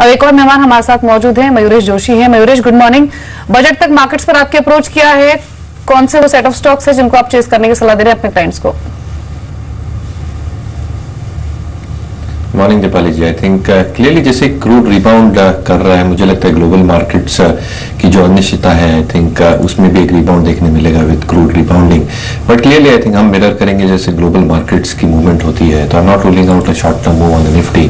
अब एक और मेहमान हमारे साथ मौजूद हैं, मयूरेश जोशी हैं। Mayuresh, good morning. बजट तक मार्केट्स पर आपके अप्रोच किया है, कौन से वो सेट ऑफ स्टॉक्स है जिनको आप चेस करने की सलाह दे रहे हैं अपने क्लाइंट्स को? Morning Deepali ji. I think clearly जैसे क्रूड रिबाउंड कर रहा है, मुझे लगता है ग्लोबल मार्केट्स की जो अनिश्चितता है, आई थिंक उसमें भी एक रिबाउंड देखने मिलेगा with crude rebounding. But clearly I think हम मिरर करेंगे जैसे ग्लोबल मार्केट्स की मूवमेंट होती है, तो I am not ruling out a short term move on the Nifty.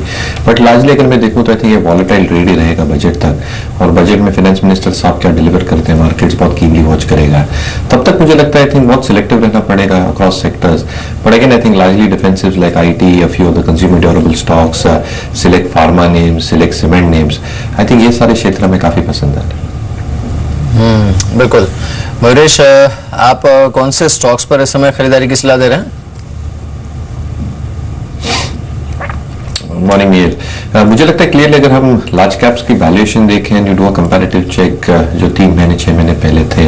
But largely अगर मैं देखूं तो आई थिंक ये वॉलेटाइल ट्रेड ही रहेगा बजट तक, और बजट में फाइनेंस मिनिस्टर साहब क्या डिलीवर करते हैं मार्केट्स बहुत कीमली वॉच करेगा। तब तक मुझे लगता है आई थिंक बहुत सिलेक्टिव रहना पड़ेगा across sectors. But again I think largely defensive like IT, a few of the consumer durable stocks, select pharma names, select cement names. I think ये सारे क्षेत्र हमें काफी पसंद है। बिल्कुल। मयूरेश, आप कौन से स्टॉक्स पर इस समय खरीदारी की सलाह दे रहे हैं? मॉर्निंग मीर, मुझे लगता है क्लियरली अगर हम लार्ज कैप्स की वैल्यूएशन देखें, you do a comparative check जो 3 महीने 6 महीने पहले थे,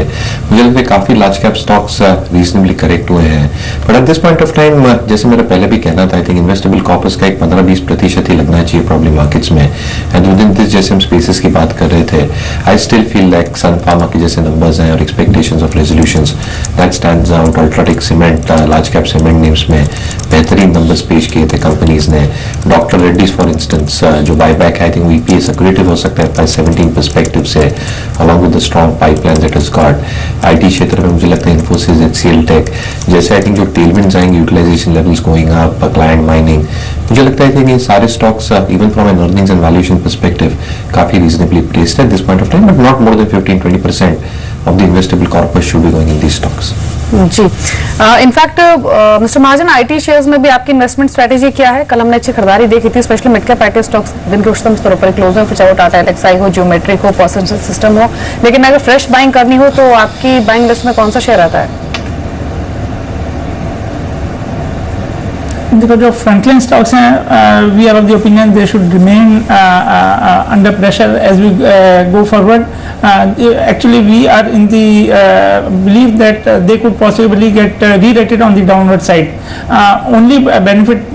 मुझे लगता है काफी large cap stocks reasonably correct हुए हैं। But at this point of time जैसे मेरा पहले भी कहना था, आई थिंक इन्वेस्टेबल कॉर्पस का एक 15-20% ही लगना चाहिए प्रॉब्लम मार्केट्स में। एंड विद इन दिस जैसे हम स्पेसेस की बात कर रहे थे, I still feel like Sun Pharma के जैसे नंबर्स हैं और expectations of resolutions that stands out. UltraTech cement, large cap cement names में बेहतरीन नंबर्स पेश किए थे कंपनीज ने। डॉक्टर रेड्डीज फॉर इंस्टेंस जो बायबैक है, आई थिंक EPS एक्रेटिव हो सकता है 17 पर्सपेक्टिव से, along with the strong pipeline that is got. IT क्षेत्र में मुझे लगता है इन्फोसिस, HCL टेक जैसे आई थिंक जो टेलविंड्स आएंगे, utilization levels going up, client mining, मुझे लगता है कि ये सारे stocks even from an earnings and valuation perspective काफी रीजनेबली प्लेस्ड है at this point of time, but not more than 15-20% of the investable corpus should be going in these stocks. जी, in fact mister Mahajan, IT shares में भी आपकी investment strategy क्या है? कल हमने अच्छी खरीदारी देखी थी, specially mid cap IT stocks दिन के उच्चतम स्तरों पर क्लोज हो, फिर चाहे वो टाटा एलेक्साई हो, जियोमेट्रिक हो, पर्सन सिस्टम हो। लेकिन अगर फ्रेश बाइंग करनी हो तो आपकी बाइंग लिस्ट में कौन सा शेयर आता है? देखो, जो फ्रंटलाइन स्टॉक्स हैं, we are of the opinion they should remain under pressure as we go forward. Actually, we are in the belief that they could possibly get re-rated on the downward side. Only benefit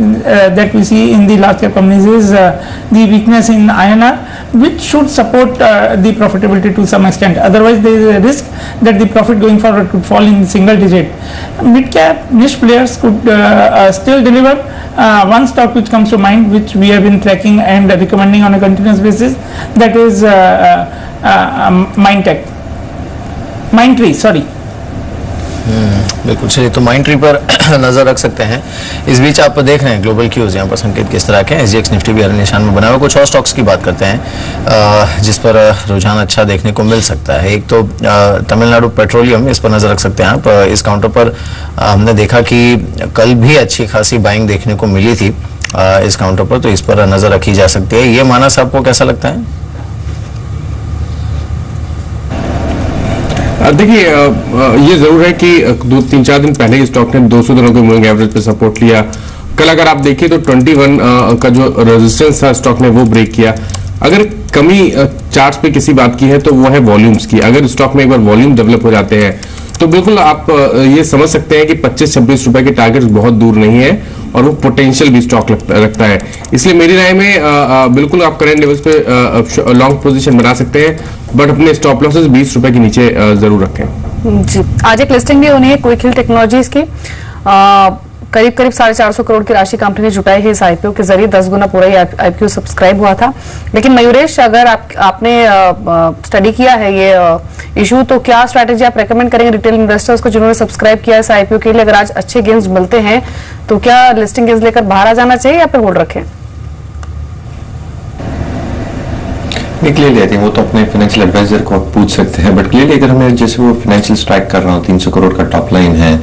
that we see in the large cap companies is the weakness in INR, which should support the profitability to some extent. Otherwise, there is a risk that the profit going forward could fall in single digit. Mid cap niche players could still deliver. One stock which comes to mind, which we have been tracking and recommending on a continuous basis, that is Mindtree, sorry. बिल्कुल सही। तो Mindtree पर नजर रख सकते हैं। इस बीच आप देख रहे हैं ग्लोबल क्यूज, यहाँ पर संकेत किस तरह के हैं। SGX निफ्टी भी हरे निशान में बना हुआ। कुछ और स्टॉक्स की बात करते हैं जिस पर रुझान अच्छा देखने को मिल सकता है। एक तो तमिलनाडु पेट्रोलियम, इस पर नजर रख सकते हैं आप। इस काउंटर पर हमने देखा कि कल भी अच्छी खासी बाइंग देखने को मिली थी इस काउंटर पर, तो इस पर नजर रखी जा सकती है। ये मानस आपको कैसा लगता है? देखिए, ये जरूर है कि 2-3-4 दिन पहले ही स्टॉक ने 200 दिनों के मूविंग एवरेज पे सपोर्ट लिया। कल अगर आप देखिए तो 21 का जो रेजिस्टेंस था स्टॉक ने वो ब्रेक किया। अगर कमी चार्ट्स पे किसी बात की है तो वो है वॉल्यूम्स की। अगर स्टॉक में एक बार वॉल्यूम डेवलप हो जाते हैं तो बिल्कुल आप ये समझ सकते हैं कि 25-26 रुपए के टारगेट्स बहुत दूर नहीं है और वो पोटेंशियल भी स्टॉक रखता है। इसलिए मेरी राय में बिल्कुल आप करंट लेवल्स पे लॉन्ग पोजीशन बना सकते हैं, बट अपने स्टॉप लॉसेस 20 रुपए के नीचे जरूर रखें। जी, आज एक लिस्टिंग भी होनी है क्विक हिल टेक्नोलॉजीज की। करीब 450 करोड़ की राशि कंपनी ने जुटाई है इस IPO के जरिए। 10 गुना पूरा ही IPO सब्सक्राइब हुआ था। लेकिन मयूरेश, अगर आपने स्टडी किया है ये इशू, तो क्या स्ट्रैटेजी आप रेकमेंड करेंगे रिटेल इन्वेस्टर्स को जिन्होंने सब्सक्राइब किया इस IPO के लिए? अगर आज अच्छे गेन्स मिलते हैं तो क्या लिस्टिंग गेन्स लेकर बाहर आ जाना चाहिए या फिर होल्ड रखें? क्लियरली आई थिंक वो तो अपने फाइनेंशियल एडवाइजर को आप पूछ सकते हैं, बट क्लियरली अगर हमें जैसे वो फाइनेंशियल स्ट्राइक कर रहा हूँ, 300 करोड़ का टॉप लाइन है,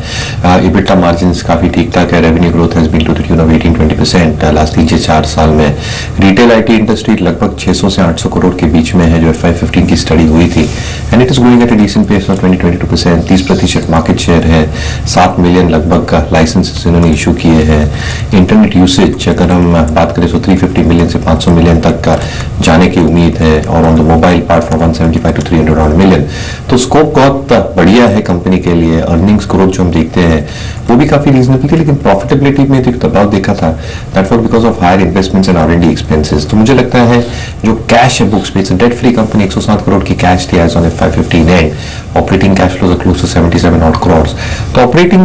EBITDA मार्जिन्स काफी ठीक ठाक है, revenue growth has been to the tune of 18-20% last 3-4 साल में। रिटेल IT इंडस्ट्री लगभग 600 से 800 करोड़ के बीच में है जो FY15 की स्टडी हुई थी, and it is going at a decent pace of 20-22%। 30% market share है, 7 मिलियन लगभग लाइसेंसेस इन्होंने इशू किए हैं। इंटरनेट यूसेज अगर हम बात करें तो 350 मिलियन से 500 मिलियन तक का जाने की उम्मीद है, और on the mobile part from 175 to 300 million. तो स्कोप बहुत बढ़िया है कंपनी के लिए। अर्निंग्स ग्रोथ जो हम देखते हैं वो भी काफी रीजनेबल थी, लेकिन प्रॉफिटेबिलिटी में जो दबाव देखा था that was because of higher investments and R&D expenses. तो मुझे लगता है जो कैश है बुक्स पे, it's debt free company, 107 crore की कैश थी as on F15 and operating cash flows close to 77 odd crores। तो ऑपरेटिंग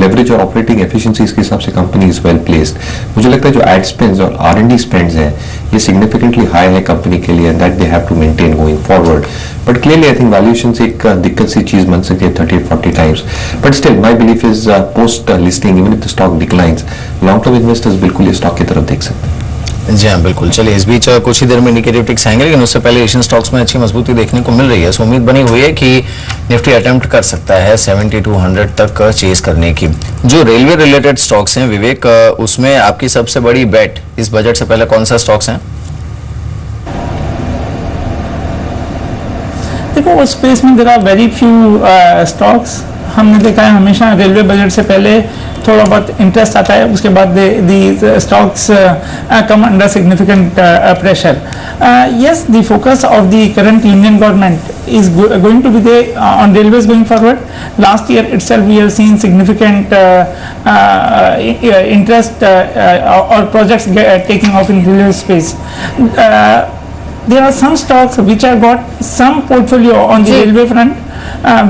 लेवरेज और ऑपरेटिंग एफिशिएंसीज के हिसाब से कंपनी इज वेल प्लेस्ड। मुझे लगता है जो एड स्पेंड्स और R&D स्पेंड्स हैं ये सिग्निफिकेंटली हाई है कंपनी के लिए, and that they have to maintain going forward. But clearly I think valuation से एक दिक्कत सी चीज बन सकती है 30-40 times, but still my belief is post listing even if the stock declines, long term investors बिल्कुल इस स्टॉक की तरफ देख सकते हैं। जी हाँ बिल्कुल। चलिए इस बीच कुछ ही देर में इंडिकेटिव टिक्स आएंगे, लेकिन उससे पहले एशियन स्टॉक्स में अच्छी मजबूती देखने को मिल रही है। सो उम्मीद बनी हुई है कि निफ्टी अटेम्प्ट कर सकता है 7200 तक चेस करने की। जो रेलवे रिलेटेड स्टॉक्स हैं विवेक, उसमें आपकी सबसे बड़ी बेट इस बजट से पहले कौन सा स्टॉक्स हैं? देखो उस स्पेस में there are very few stocks. हमने देखा है हमेशा रेलवे बजट से पहले थोड़ा बहुत इंटरेस्ट आता है, उसके बाद the stocks come under significant pressure. Yes, the focus of the current union government is going to be there on railways going forward. Last year itself we have seen significant interest or projects taking off in railway space. There are some stocks which have got some portfolio on the railway front.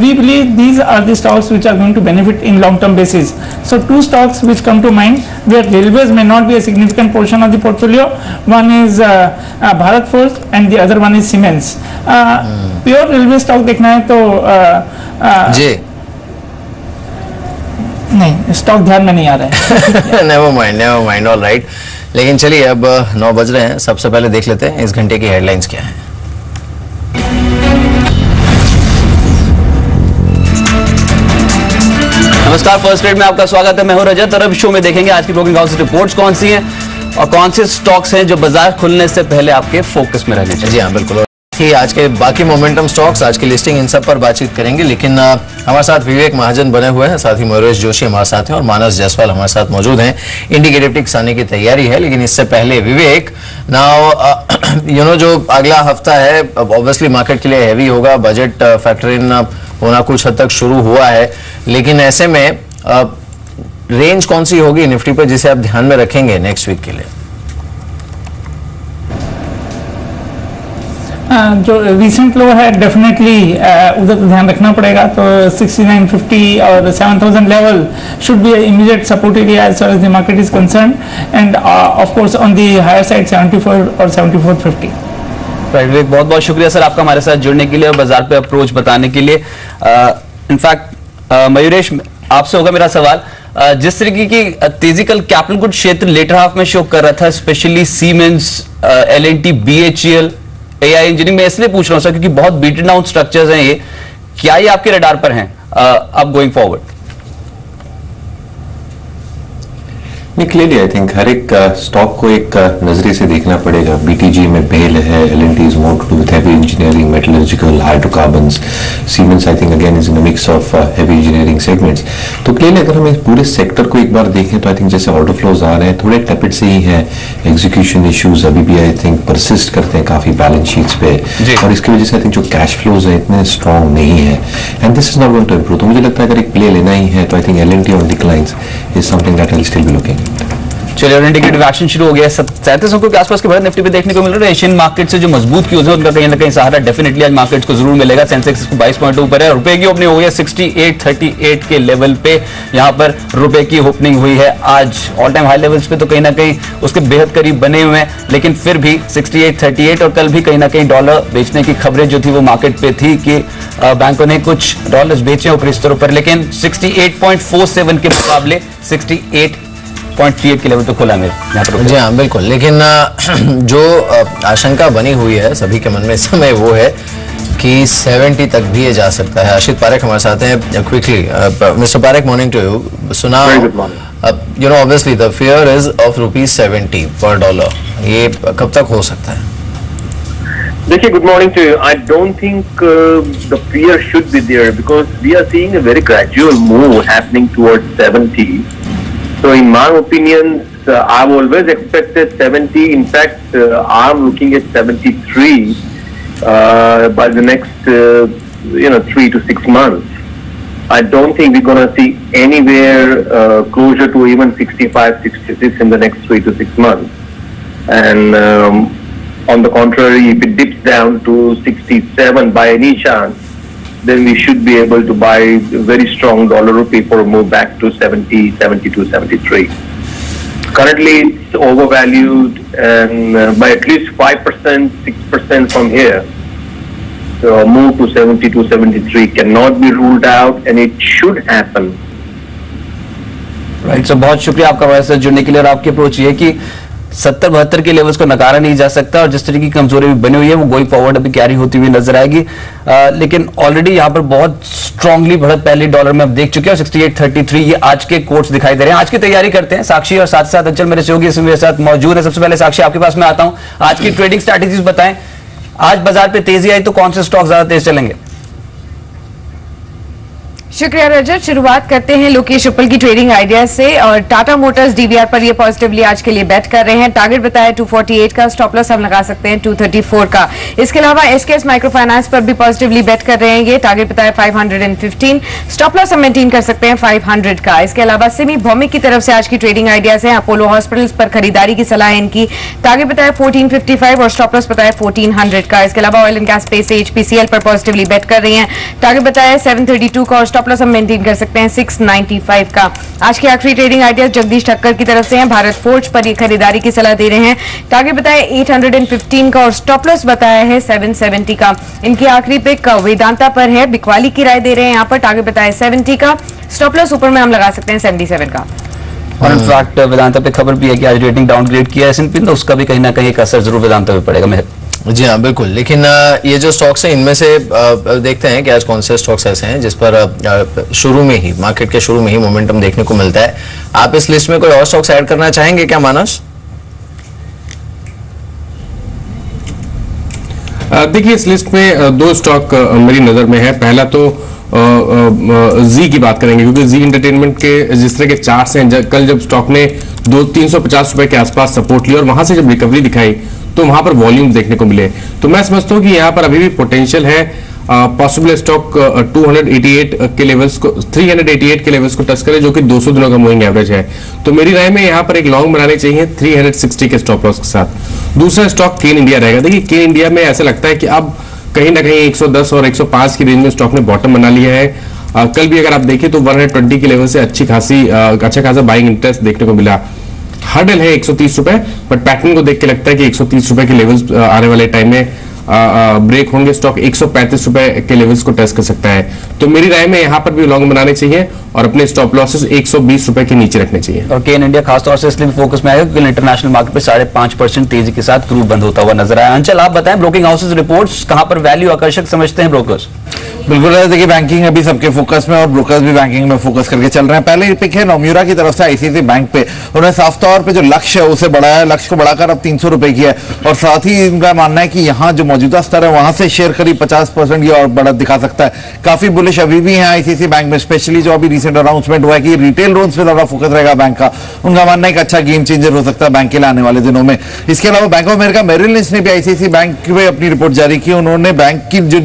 We believe these are the stocks which are going to benefit in long term basis. So two stocks which come to mind where railways may not be a significant portion of the portfolio. One is Bharat Forge and the other one is Siemens. Pure railway stock देखना है तो जी नहीं, stock ध्यान में नहीं आ रहा है। Never mind, all right. लेकिन चलिए अब 9 बज रहे हैं, सबसे पहले देख लेते हैं इस घंटे की हेडलाइंस क्या है। नमस्कार, फर्स्ट ट्रेड में आपका स्वागत है। मैं हूं रजत और अब शो में देखेंगे आज की ब्रोकिंग हाउस रिपोर्ट्स कौन सी हैं और कौन से स्टॉक्स हैं जो बाजार खुलने से पहले आपके फोकस में रहने चाहिए। जी हाँ बिल्कुल। कि आज के बाकी मोमेंटम स्टॉक्स, आज की लिस्टिंग, इन सब पर बातचीत करेंगे। लेकिन हमारे साथ विवेक महाजन बने हुए हैं, साथ ही मयूरेश जोशी हमारे साथ हैं और मानस जायसवाल हमारे साथ मौजूद हैं। इंडिकेटिव टिक्स आने की तैयारी है, लेकिन इससे पहले विवेक, नाउ जो अगला हफ्ता है ऑब्वियसली मार्केट के लिए हैवी होगा। बजट फैक्टर इन होना कुछ हद तक शुरू हुआ है, लेकिन ऐसे में रेंज कौन सी होगी निफ्टी पर जिसे आप ध्यान में रखेंगे नेक्स्ट वीक के लिए? जो रिसेंट लो है डेफिनेटली उधर ध्यान रखना पड़ेगा। तो 6950 और 7000 level should be immediate support area as far as the market is concern, and of course on the higher side 74 और 7450। राइट विवेक, बहुत बहुत शुक्रिया सर आपका हमारे साथ जुड़ने के लिए और बाजार पे अप्रोच बताने के लिए। इनफैक्ट मयूरेश, आपसे होगा मेरा सवाल, जिस तरीके की तेजी कल कैपिटल गुड क्षेत्र लेटर हाफ में शो कर रहा था, specially siemens, L&T, BHEL, AI engineering में इसलिए पूछ रहा हूं सर क्योंकि बहुत बीटन डाउन स्ट्रक्चर्स हैं ये, क्या ये आपके रडार पर हैं अब गोइंग फॉरवर्ड? नहीं, क्लियरली आई थिंक हर एक स्टॉक को एक नजरिए से देखना पड़ेगा। BTG में बेल है, L&T is more to do with heavy engineering, metallurgical, hydrocarbons, Siemens I think again is in a mix of heavy engineering segments. तो क्लियरली अगर हम इस पूरे सेक्टर को एक बार देखें तो आई थिंक जैसे ऑर्डर फ्लोज आ रहे हैं थोड़े टेपिड से ही है, एग्जीक्यूशन इश्यूज अभी भी आई थिंक परसिस्ट करते हैं काफी बैलेंस शीट्स पे, और इसकी वजह से आई थिंक जो कैश फ्लोज है इतने स्ट्रॉन्ग नहीं है, and this is not going to improve. तो मुझे लगता है अगर एक प्ले लेना ही है तो I think L&T on declines is something that I will still be looking. चलिए, इंडिकेटिव एक्शन शुरू हो गया। 3700 के आसपास के बढ़त निफ्टी पे देखने को मिल रहा है। एशियन मार्केट से जो मजबूत क्यूज है उनका कहीं ना कहीं सहारा डेफिनेटली आज मार्केट को जरूर मिलेगा। सेंसेक्स 22 पॉइंट ऊपर है, रुपए की ओपनिंग हुई है 6838 के लेवल पे, यहाँ पर रुपए की ओपनिंग हुई है आज। ऑल टाइम हाई लेवल्स पे तो कहीं ना कहीं उसके बेहद करीब बने हुए हैं, लेकिन फिर भी 6838, और कल भी कहीं ना कहीं डॉलर बेचने की खबरें जो थी वो मार्केट पे थी कि बैंकों ने कुछ डॉलर्स बेचे ऊपरी स्तरों पर, लेकिन 68.47 के मुकाबले 68.38 के लेवल तो खुला मेरे। जी हाँ बिल्कुल, लेकिन जो आशंका बनी हुई है सभी के मन में इस समय वो है कि 70 तक भी ये जा सकता है। आशित पारेख हमारे साथ हैं। Quickly mister Parekh, morning to you. सुना obviously the fear is of ₹70 पर डॉलर, ये कब तक हो सकता है? देखिए, good morning to you. I don't think the fear should be there because we are seeing a very gradual move happening towards 70. So in my opinion, I've always expected 70. In fact, I'm looking at 73 by the next 3 to 6 months. I don't think we're going to see anywhere closer to even 65, 66 in the next 3 to 6 months. And On the contrary, if it dips down to 67 by any chance, then we should be able to buy very strong dollar rupee for a move back to 70, 72, 73. Currently, it's overvalued and by at least 5%, 6% from here. So a move to 72, 73 cannot be ruled out, and it should happen. Right, so बहुत शुक्रिया आपका हमारे साथ जुड़ने के लिए। और आपकी अप्रोच ये है कि 70-72 के लेवल्स को नकारा नहीं जा सकता और जिस तरीके की कमजोरी भी बनी हुई है वो गोइंग फॉरवर्ड अभी कैरी होती हुई नजर आएगी। लेकिन ऑलरेडी यहाँ पर बहुत स्ट्रांगली बढ़त पहले डॉलर में अब देख चुके हैं और 68.33 ये आज के कोट्स दिखाई दे रहे हैं। आज की तैयारी करते हैं साक्षी और साथ साथ अंचल मेरे सहयोगी इसमें मेरे साथ मौजूद है। सबसे पहले साक्षी आपके पास मैं आता हूँ, आज की ट्रेडिंग स्ट्रैटेजीज बताएं। आज बाजार पे तेजी आई तो कौन से स्टॉक ज्यादा तेज चलेंगे? शुक्रिया रजत। शुरुआत करते हैं लोकेश उपल की ट्रेडिंग आइडिया से और टाटा मोटर्स डीवीआर पर ये पॉजिटिवली आज के लिए बेट कर रहे हैं। टारगेट बताया 248 का, स्टॉप लॉस हम लगा सकते हैं 234 का। इसके अलावा एसकेएस माइक्रो फाइनेंस पर भी पॉजिटिवली बेट कर रहे हैं, ये टारगेट बताया 515, स्टॉप लॉस हम मेंटेन कर सकते हैं 500 का। इसके अलावा सिमी भौमिक की तरफ से आज की ट्रेडिंग आइडियाज है। अपोलो हॉस्पिटल्स पर खरीदारी की सलाह है इनकी, टारगेट बताया 1455 और स्टॉप लॉस बताया 1400 का। इसके अलावा ऑयल एंड गैस स्पेस से एचपीसीएल पर पॉजिटिवली बेट कर रही है, टारगेट बताया 732 का और स्टॉप लॉस हम मेंटेन कर सकते हैं 695 का। आज की आखिरी ट्रेडिंग आइडियाज जगदीश ठक्कर की तरफ से हैं, भारत फोर्ज पर ये खरीदारी की सलाह दे रहे हैं, टारगेट बताया 815 का और स्टॉप लॉस बताया है 770 का। इनकी आखिरी पिक वेदांता पर है, बिकवाली की राय दे रहे हैं यहाँ पर, टारगेट बताया 70 का, स्टॉप लॉस ऊपर में हम लगा सकते हैं 77 का। और इनफैक्ट वेदांता पे खबर भी है कि आज रेटिंग डाउनग्रेड किया एस&पी ने, उसका भी कहीं ना कहीं एक असर जरूर वेदांता पे पड़ेगा। मैं जी हाँ बिल्कुल, लेकिन ये जो स्टॉक्स हैं इनमें से देखते हैं कि आज कौन से स्टॉक्स ऐसे हैं जिस पर शुरू में ही मार्केट के शुरू में ही मोमेंटम देखने को मिलता है। आप इस लिस्ट में कोई और स्टॉक्स ऐड करना चाहेंगे क्या मानस? देखिए इस लिस्ट में दो स्टॉक मेरी नजर में है। पहला तो जी की बात करेंगे क्योंकि जी एंटरटेनमेंट के जिस तरह के चार्ट्स हैं, कल जब स्टॉक ने 350 रुपए के आसपास सपोर्ट लिया और वहां से जब रिकवरी दिखाई तो वहां पर वॉल्यूम देखने को मिले, तो मैं समझता हूं कि यहां पर अभी भी पोटेंशियल है। पॉसिबल स्टॉक 288 के लेवल्स को 388 के लेवल्स को टच करे जो कि 200 दिनों का मूविंग एवरेज है। तो मेरी राय में यहां पर एक लॉन्ग बनाने चाहिए 360 के स्टॉप लॉस के साथ। दूसरा स्टॉक केन इंडिया रहेगा। देखिए केन इंडिया में ऐसा लगता है कि अब कहीं ना कहीं 110 और 105 की रेंज में स्टॉक ने बॉटम बना लिया है। कल भी अगर आप देखें तो 120 के लेवल से अच्छा खासा बाइंग इंटरेस्ट देखने को मिला। हर्डल है 130 रुपए, बट पैटर्न को देख के लगता है कि 130 रुपए के लेवल्स आने वाले टाइम में ब्रेक होंगे। स्टॉक 135 रुपए के लेवल्स को टेस्ट कर सकता है। तो मेरी राय में यहां पर भी लॉन्ग बनाने चाहिए और अपने स्टॉप लॉसेस 120 रुपए के नीचे रखने चाहिए। और केन इंडिया खासतौर से इसलिए फोकस में आएगा क्योंकि इंटरनेशनल मार्केट पे 5.5% तेजी के साथ क्रूड बंद होता हुआ नजर आया। अंचल आप बताएं, ब्रोकिंग हाउसेस रिपोर्ट्स कहां पर वैल्यू आकर्षक समझते हैं ब्रोकर्स? बिल्कुल, देखिए बैंकिंग अभी सबके फोकस में और ब्रोकर्स भी बैंकिंग में फोकस करके चल रहे हैं। पहले पिक है नोम्यूरा की तरफ से आईसीआईसीआई बैंक पे, उन्होंने साफ तौर पे जो लक्ष्य है उसे बढ़ाया, लक्ष्य को बढ़ाकर अब 300 रुपए किया है और साथ ही उनका मानना है कि यहाँ जो मौजूदा स्तर है वहां से शेयर करीब 50% ये और बढ़त दिखा सकता है। काफी बुलिश अभी भी है आईसीआईसीआई बैंक में, स्पेशली जो अभी रिसेंट अनाउंसमेंट हुआ है कि रिटेल लोन्स पे ज्यादा फोकस रहेगा बैंक का। उनका मानना है कि अच्छा गेम चेंजर हो सकता है बैंक के लिए आने वाले दिनों में। इसके अलावा bank of America Merrill Lynch ने भी आईसीआईसीआई बैंक पे अपनी रिपोर्ट जारी की। उन्होंने बैंक की जो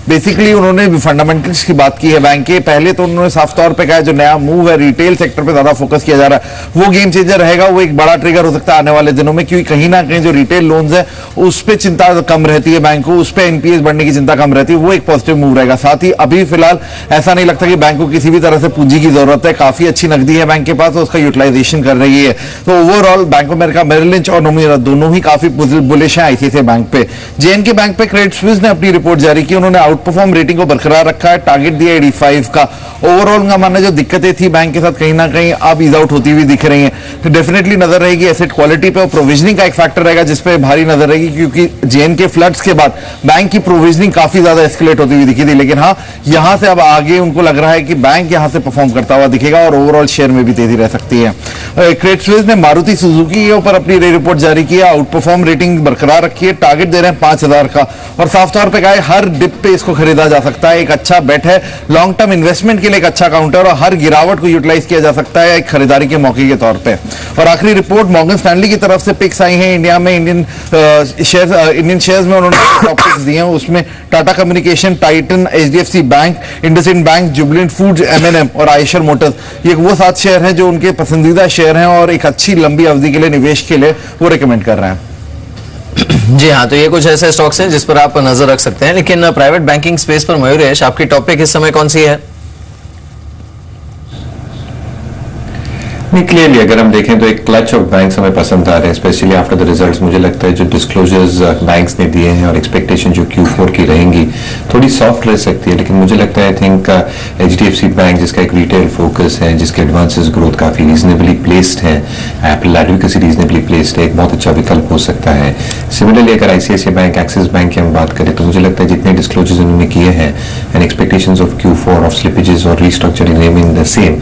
बेसिकली उन्होंने फंडामेंटल्स की बात की है बैंक के। पहले तो उन्होंने साफ तौर पे कहा जो नया मूव है रिटेल सेक्टर पे ज्यादा फोकस किया जा रहा है वो गेम चेंजर रहेगा, वो एक बड़ा ट्रिगर हो सकता है आने वाले दिनों में, क्योंकि कहीं ना कहीं जो रिटेल लोन्स है उस पर चिंता कम रहती है बैंक को, उस पर एनपीएस बढ़ने की चिंता कम रहती है, वो एक पॉजिटिव मूव रहेगा। साथ ही अभी फिलहाल ऐसा नहीं लगता कि बैंक को किसी भी तरह से पूंजी की जरूरत है, काफी अच्छी नकदी है बैंक के पास, तो उसका यूटिलाइजेशन कर रही है। तो overall bank of America Merrill Lynch और नोम्यूरा दोनों ही काफी बुलिश है आईसीआईसीआई बैंक पे। जेएनके बैंक पे क्रेडिट स्विस ने अपनी रिपोर्ट जारी की, उन्होंने आउट परफॉर्म रेटिंग को बरकरार रखा है, टारगेट दिया 85 का। ओवरऑल उनका मानना जो दिक्कतें थी बैंक के साथ कहीं ना कहीं अब ईज आउट होती हुई दिख रही हैं। तो डेफिनेटली नजर रहेगी एसेट क्वालिटी पे और प्रोविजनिंग का एक फैक्टर रहेगा जिसपे भारी नजर रहेगी, क्योंकि जेएनके फ्लड्स के बाद बैंक की प्रोविजनिंग काफी ज्यादा एस्केलेट होती हुई दिखी थी। लेकिन हाँ, यहां से अब आगे उनको लग रहा है कि बैंक यहां से परफॉर्म करता हुआ दिखेगा और ओवरऑल शेयर में भी तेजी रह सकती है। क्रेडिट स्विस ने मारुति सुजुकी के ऊपर अपनी रिपोर्ट जारी की है, आउट परफॉर्म रेटिंग बरकरार रखी है, टारगेट दे रहे हैं 5000 का और साफ तौर पर कहा है हर डिप पे इसको खरीदा जा सकता है, एक अच्छा बेट है, लॉन्ग टर्म इन्वेस्टमेंट के लिए एक अच्छा काउंटर और हर गिरावट को यूटिलाइज किया जा सकता है एक खरीदारी के मौके के तौर पे। और आखिरी रिपोर्ट मॉर्गन स्टैनली की तरफ से पिक्स आई हैं इंडिया में, इंडियन शेयर्स में उन्होंने टॉप पिक्स दिए हैं, उसमें Tata communication, Titan, HDFC bank, IndusInd bank, Jubilant foods, MNM और आयशर मोटर्स, ये वो 7 शेयर हैं जो उनके पसंदीदा शेयर हैं और एक अच्छी लंबी अवधि के लिए निवेश के लिए वो रिकमेंड कर रहे हैं। जी हाँ, तो ये कुछ ऐसे स्टॉक्स हैं जिस पर आप नजर रख सकते हैं। लेकिन प्राइवेट बैंकिंग स्पेस पर मयूरेश, आपकी टॉप पिक इस समय कौन सी है? क्लियरली अगर हम देखें तो एक क्लच ऑफ बैंक्स हमें पसंद आ रहे हैं, स्पेशली आफ्टर द रिजल्ट्स। मुझे लगता है जो डिस्क्लोजर्स बैंक्स ने दिए हैं और एक्सपेक्टेशन जो Q4 की रहेंगी थोड़ी सॉफ्ट रह सकती है, लेकिन मुझे लगता है आई थिंक HDFC बैंक जिसका एक रिटेल फोकस है, जिसके एडवांसेस ग्रोथ काफी रीजनेबली प्लेस्ड है, एप्पल एडवोकेसी रीजनेबली प्लेस्ड है, एक बहुत अच्छा विकल्प हो सकता है। सिमिलरली अगर ICICI बैंक, एक्सिस बैंक की हम बात करें तो मुझे लगता है जितने डिस्क्लोजर्स उन्होंने किए हैं and expectations of Q4 of slippages और रीस्ट्रक्चरिंग रिमेन द सेम,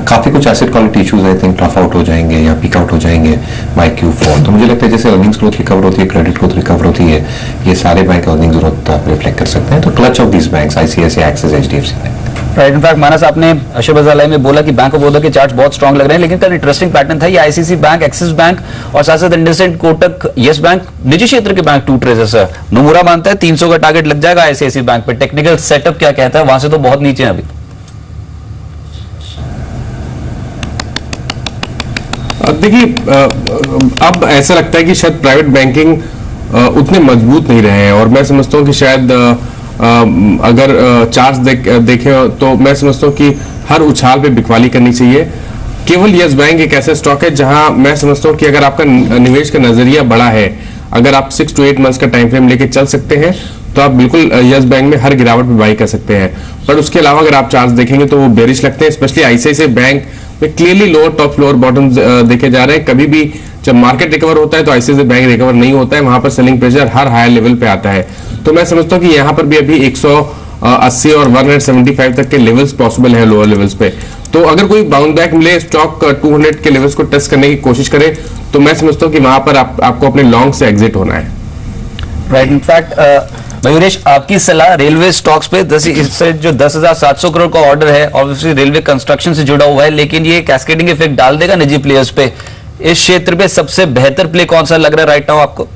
काफी कुछ asset quality issues I think tough out हो जाएंगे या पिक आउट हो जाएंगे बाय Q4। तो मुझे लगता है जैसे अर्निंग्स ग्रोथ रिकवर होती है, क्रेडिट ग्रोथ रिकवर होती है, ये सारे बैंक अर्निंग्स ग्रोथ रिफ्लेक्ट कर सकते हैं। तो clutch of these banks ICICI, Axis, HDFC bank. Right, in fact Manas आपने शहबाज अलाई में बोला कि बैंक ऑफ बड़ौदा के चार्ट्स बहुत स्ट्रांग लग रहे हैं, लेकिन कल इंटरेस्टिंग पैटर्न था ये ICICI बैंक, एक्सिस बैंक और साथ साथ इंडसइंड, कोटक, यस बैंक, निजी क्षेत्र के बैंक टूट रहे हैं। नोमुरा मानता है 300 का टारगेट लग जाएगा ICICI बैंक पे, टेक्निकल सेटअप क्या कहता है? वहां से तो बहुत नीचे है अभी। देखिए, अब ऐसा लगता है कि शायद प्राइवेट बैंकिंग उतने मजबूत नहीं रहे हैं और मैं समझता हूँ कि शायद अगर चार्ट्स देखें तो मैं समझता हूँ कि हर उछाल पे बिकवाली करनी चाहिए। केवल यस बैंक एक ऐसा स्टॉक है जहां मैं समझता हूँ कि अगर आपका निवेश का नजरिया बड़ा है, अगर आप 6 to 8 मंथ्स का टाइम फ्रेम लेके चल सकते हैं तो आप बिल्कुल यस बैंक में हर गिरावट में बाई कर सकते हैं। पर उसके अलावा अगर आप चार्ट्स देखेंगे तो वो बेरिश लगते हैं, स्पेशली ICICI बैंक में clearly lower top lower bottom देखे जा रहे हैं। कभी भी जब मार्केट रिकवर होता है तो ICICI बैंक रिकवर नहीं होता है, वहां पर सेलिंग प्रेशर हर हायर लेवल पे आता है। तो मैं समझता हूँ कि यहाँ पर भी अभी 180 और 175 तक के लेवल्स पॉसिबल है लोअर लेवल्स पे। तो अगर कोई बाउंड बैक मिले, स्टॉक 200 के लेवल्स को टेस्ट करने की कोशिश करे तो मैं समझता हूँ कि वहां पर आपको अपने लॉन्ग से एग्जिट होना है। राइट, इनफैक्ट मयूरेश आपकी सलाह रेलवे स्टॉक्स पे, इससे जो 10,700 करोड़ का ऑर्डर है ऑब्वियसली रेलवे कंस्ट्रक्शन से जुड़ा हुआ है, लेकिन ये कैस्केडिंग इफेक्ट डाल देगा निजी प्लेयर्स पे। इस क्षेत्र पे सबसे बेहतर प्ले कौन सा लग रहा है राइट नाउ आपको?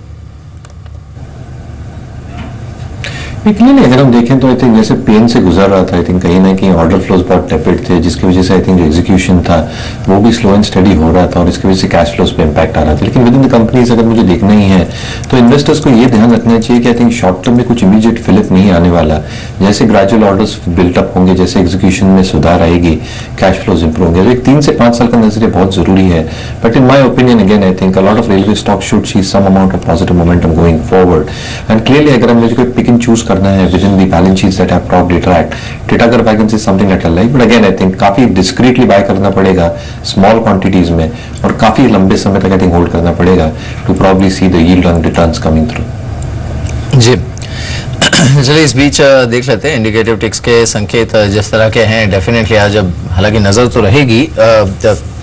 नहीं, अगर हम देखें तो आई थिंक जैसे पेन से गुजर रहा था, आई थिंक कहीं ना कहीं ऑर्डर फ्लोज बहुत टेपिड थे, जिसकी वजह से आई थिंक जो एग्जीक्यूशन था वो भी स्लो एंड स्टडी हो रहा था और इसकी वजह से कैश फ्लोज पे इंपैक्ट आ रहा था। लेकिन विद इन द कंपनीज अगर मुझे देखना ही है तो इन्वेस्टर्स को ये ध्यान रखना चाहिए कि आई थिंक शॉर्ट टर्म में कुछ इमीडिएट फिलिप नहीं आने वाला। जैसे ग्रेजुअल ऑर्डर्स बिल्टअप होंगे, जैसे एग्जीक्यूशन में सुधार आएगी, कैश फ्लोज इंप्रूव होंगे, तो एक 3 से 5 साल का नजरिया बहुत जरूरी है। But in my opinion again I think a lot of railway stock should see some amount of positive momentum going forward. And clearly अगर हम मुझे कोई पिक एंड चूज करना है within the balance sheets that have probably tracked, Titagar Wagons is something that I like, but again I think काफी discreetly buy करना पड़ेगा small quantities में और काफी लंबे समय तक I think hold करना पड़ेगा to probably see the yield on returns coming through। जी चलिए इस बीच देख लेते हैं इंडिकेटिव टिक्स के संकेत जिस तरह के हैं। डेफिनेटली आज अब हालांकि नजर तो रहेगी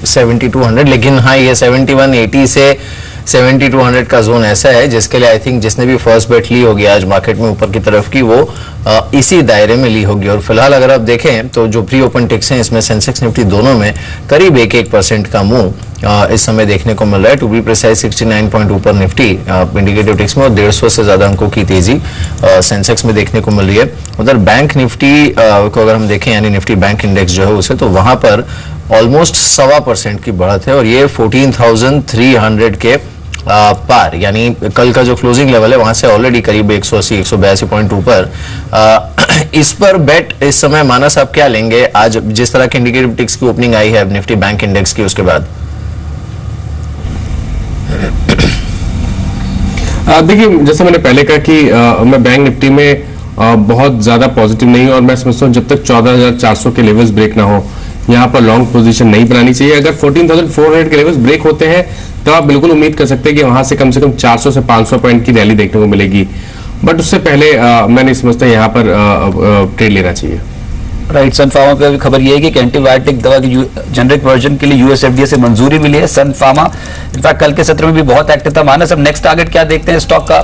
7200, लेकिन हाँ ये 7180 से 7200 का जोन ऐसा है जिसके लिए आई थिंक जिसने भी फर्स्ट बेट ली होगी आज मार्केट में ऊपर की तरफ की वो इसी दायरे में ली होगी। और फिलहाल अगर आप देखें तो जो प्री ओपन टिक्स हैं इसमें सेंसेक्स निफ्टी दोनों में करीब 1% का मूव इस समय देखने को मिल रहा है। टू बी प्रिसाइज 69 पॉइंट ऊपर निफ्टी इंडिकेटिव टिक्स में और 150 से ज्यादा अंकों की तेजी सेंसेक्स में देखने को मिल रही है। उधर बैंक निफ्टी को अगर हम देखें यानी निफ्टी बैंक इंडेक्स जो है उसे, तो वहां पर ऑलमोस्ट 1.25% की बढ़त है और ये 14,300 के पार, यानी कल का जो क्लोजिंग लेवल है वहां से ऑलरेडी करीब 180-182 पॉइंट ऊपर। इस पर बेट इस समय मानस आप क्या लेंगे आज जिस तरह के इंडिकेटिव टिक्स की ओपनिंग आई है निफ्टी बैंक इंडेक्स की उसके बाद? देखिए जैसे मैंने पहले कहा कि मैं बैंक निफ्टी में बहुत ज्यादा पॉजिटिव नहीं हूं और मैं समझता हूं जब तक 14,400 के लेवल्स ब्रेक ना हो यहाँ पर लॉन्ग पोजीशन नहीं बनानी चाहिए। अगर 14,400 के लेवल्स ब्रेक होते हैं तो आप बिल्कुल उम्मीद कर सकते हैं कि वहां से कम 400 से 500 पॉइंट की रैली देखने को मिलेगी, बट उससे पहले मैं नहीं समझता यहाँ पर ट्रेड लेना चाहिए। राइट, सन फार्मा पे खबर ये है कि एंटीबायोटिक दवा की जेनरिक वर्जन के लिए यूएस FDA से मंजूरी मिली है। सन फार्मा इनफैक्ट कल के सत्र में भी बहुत एक्टिव था। मानस अब नेक्स्ट टारगेट क्या देखते हैं स्टॉक का?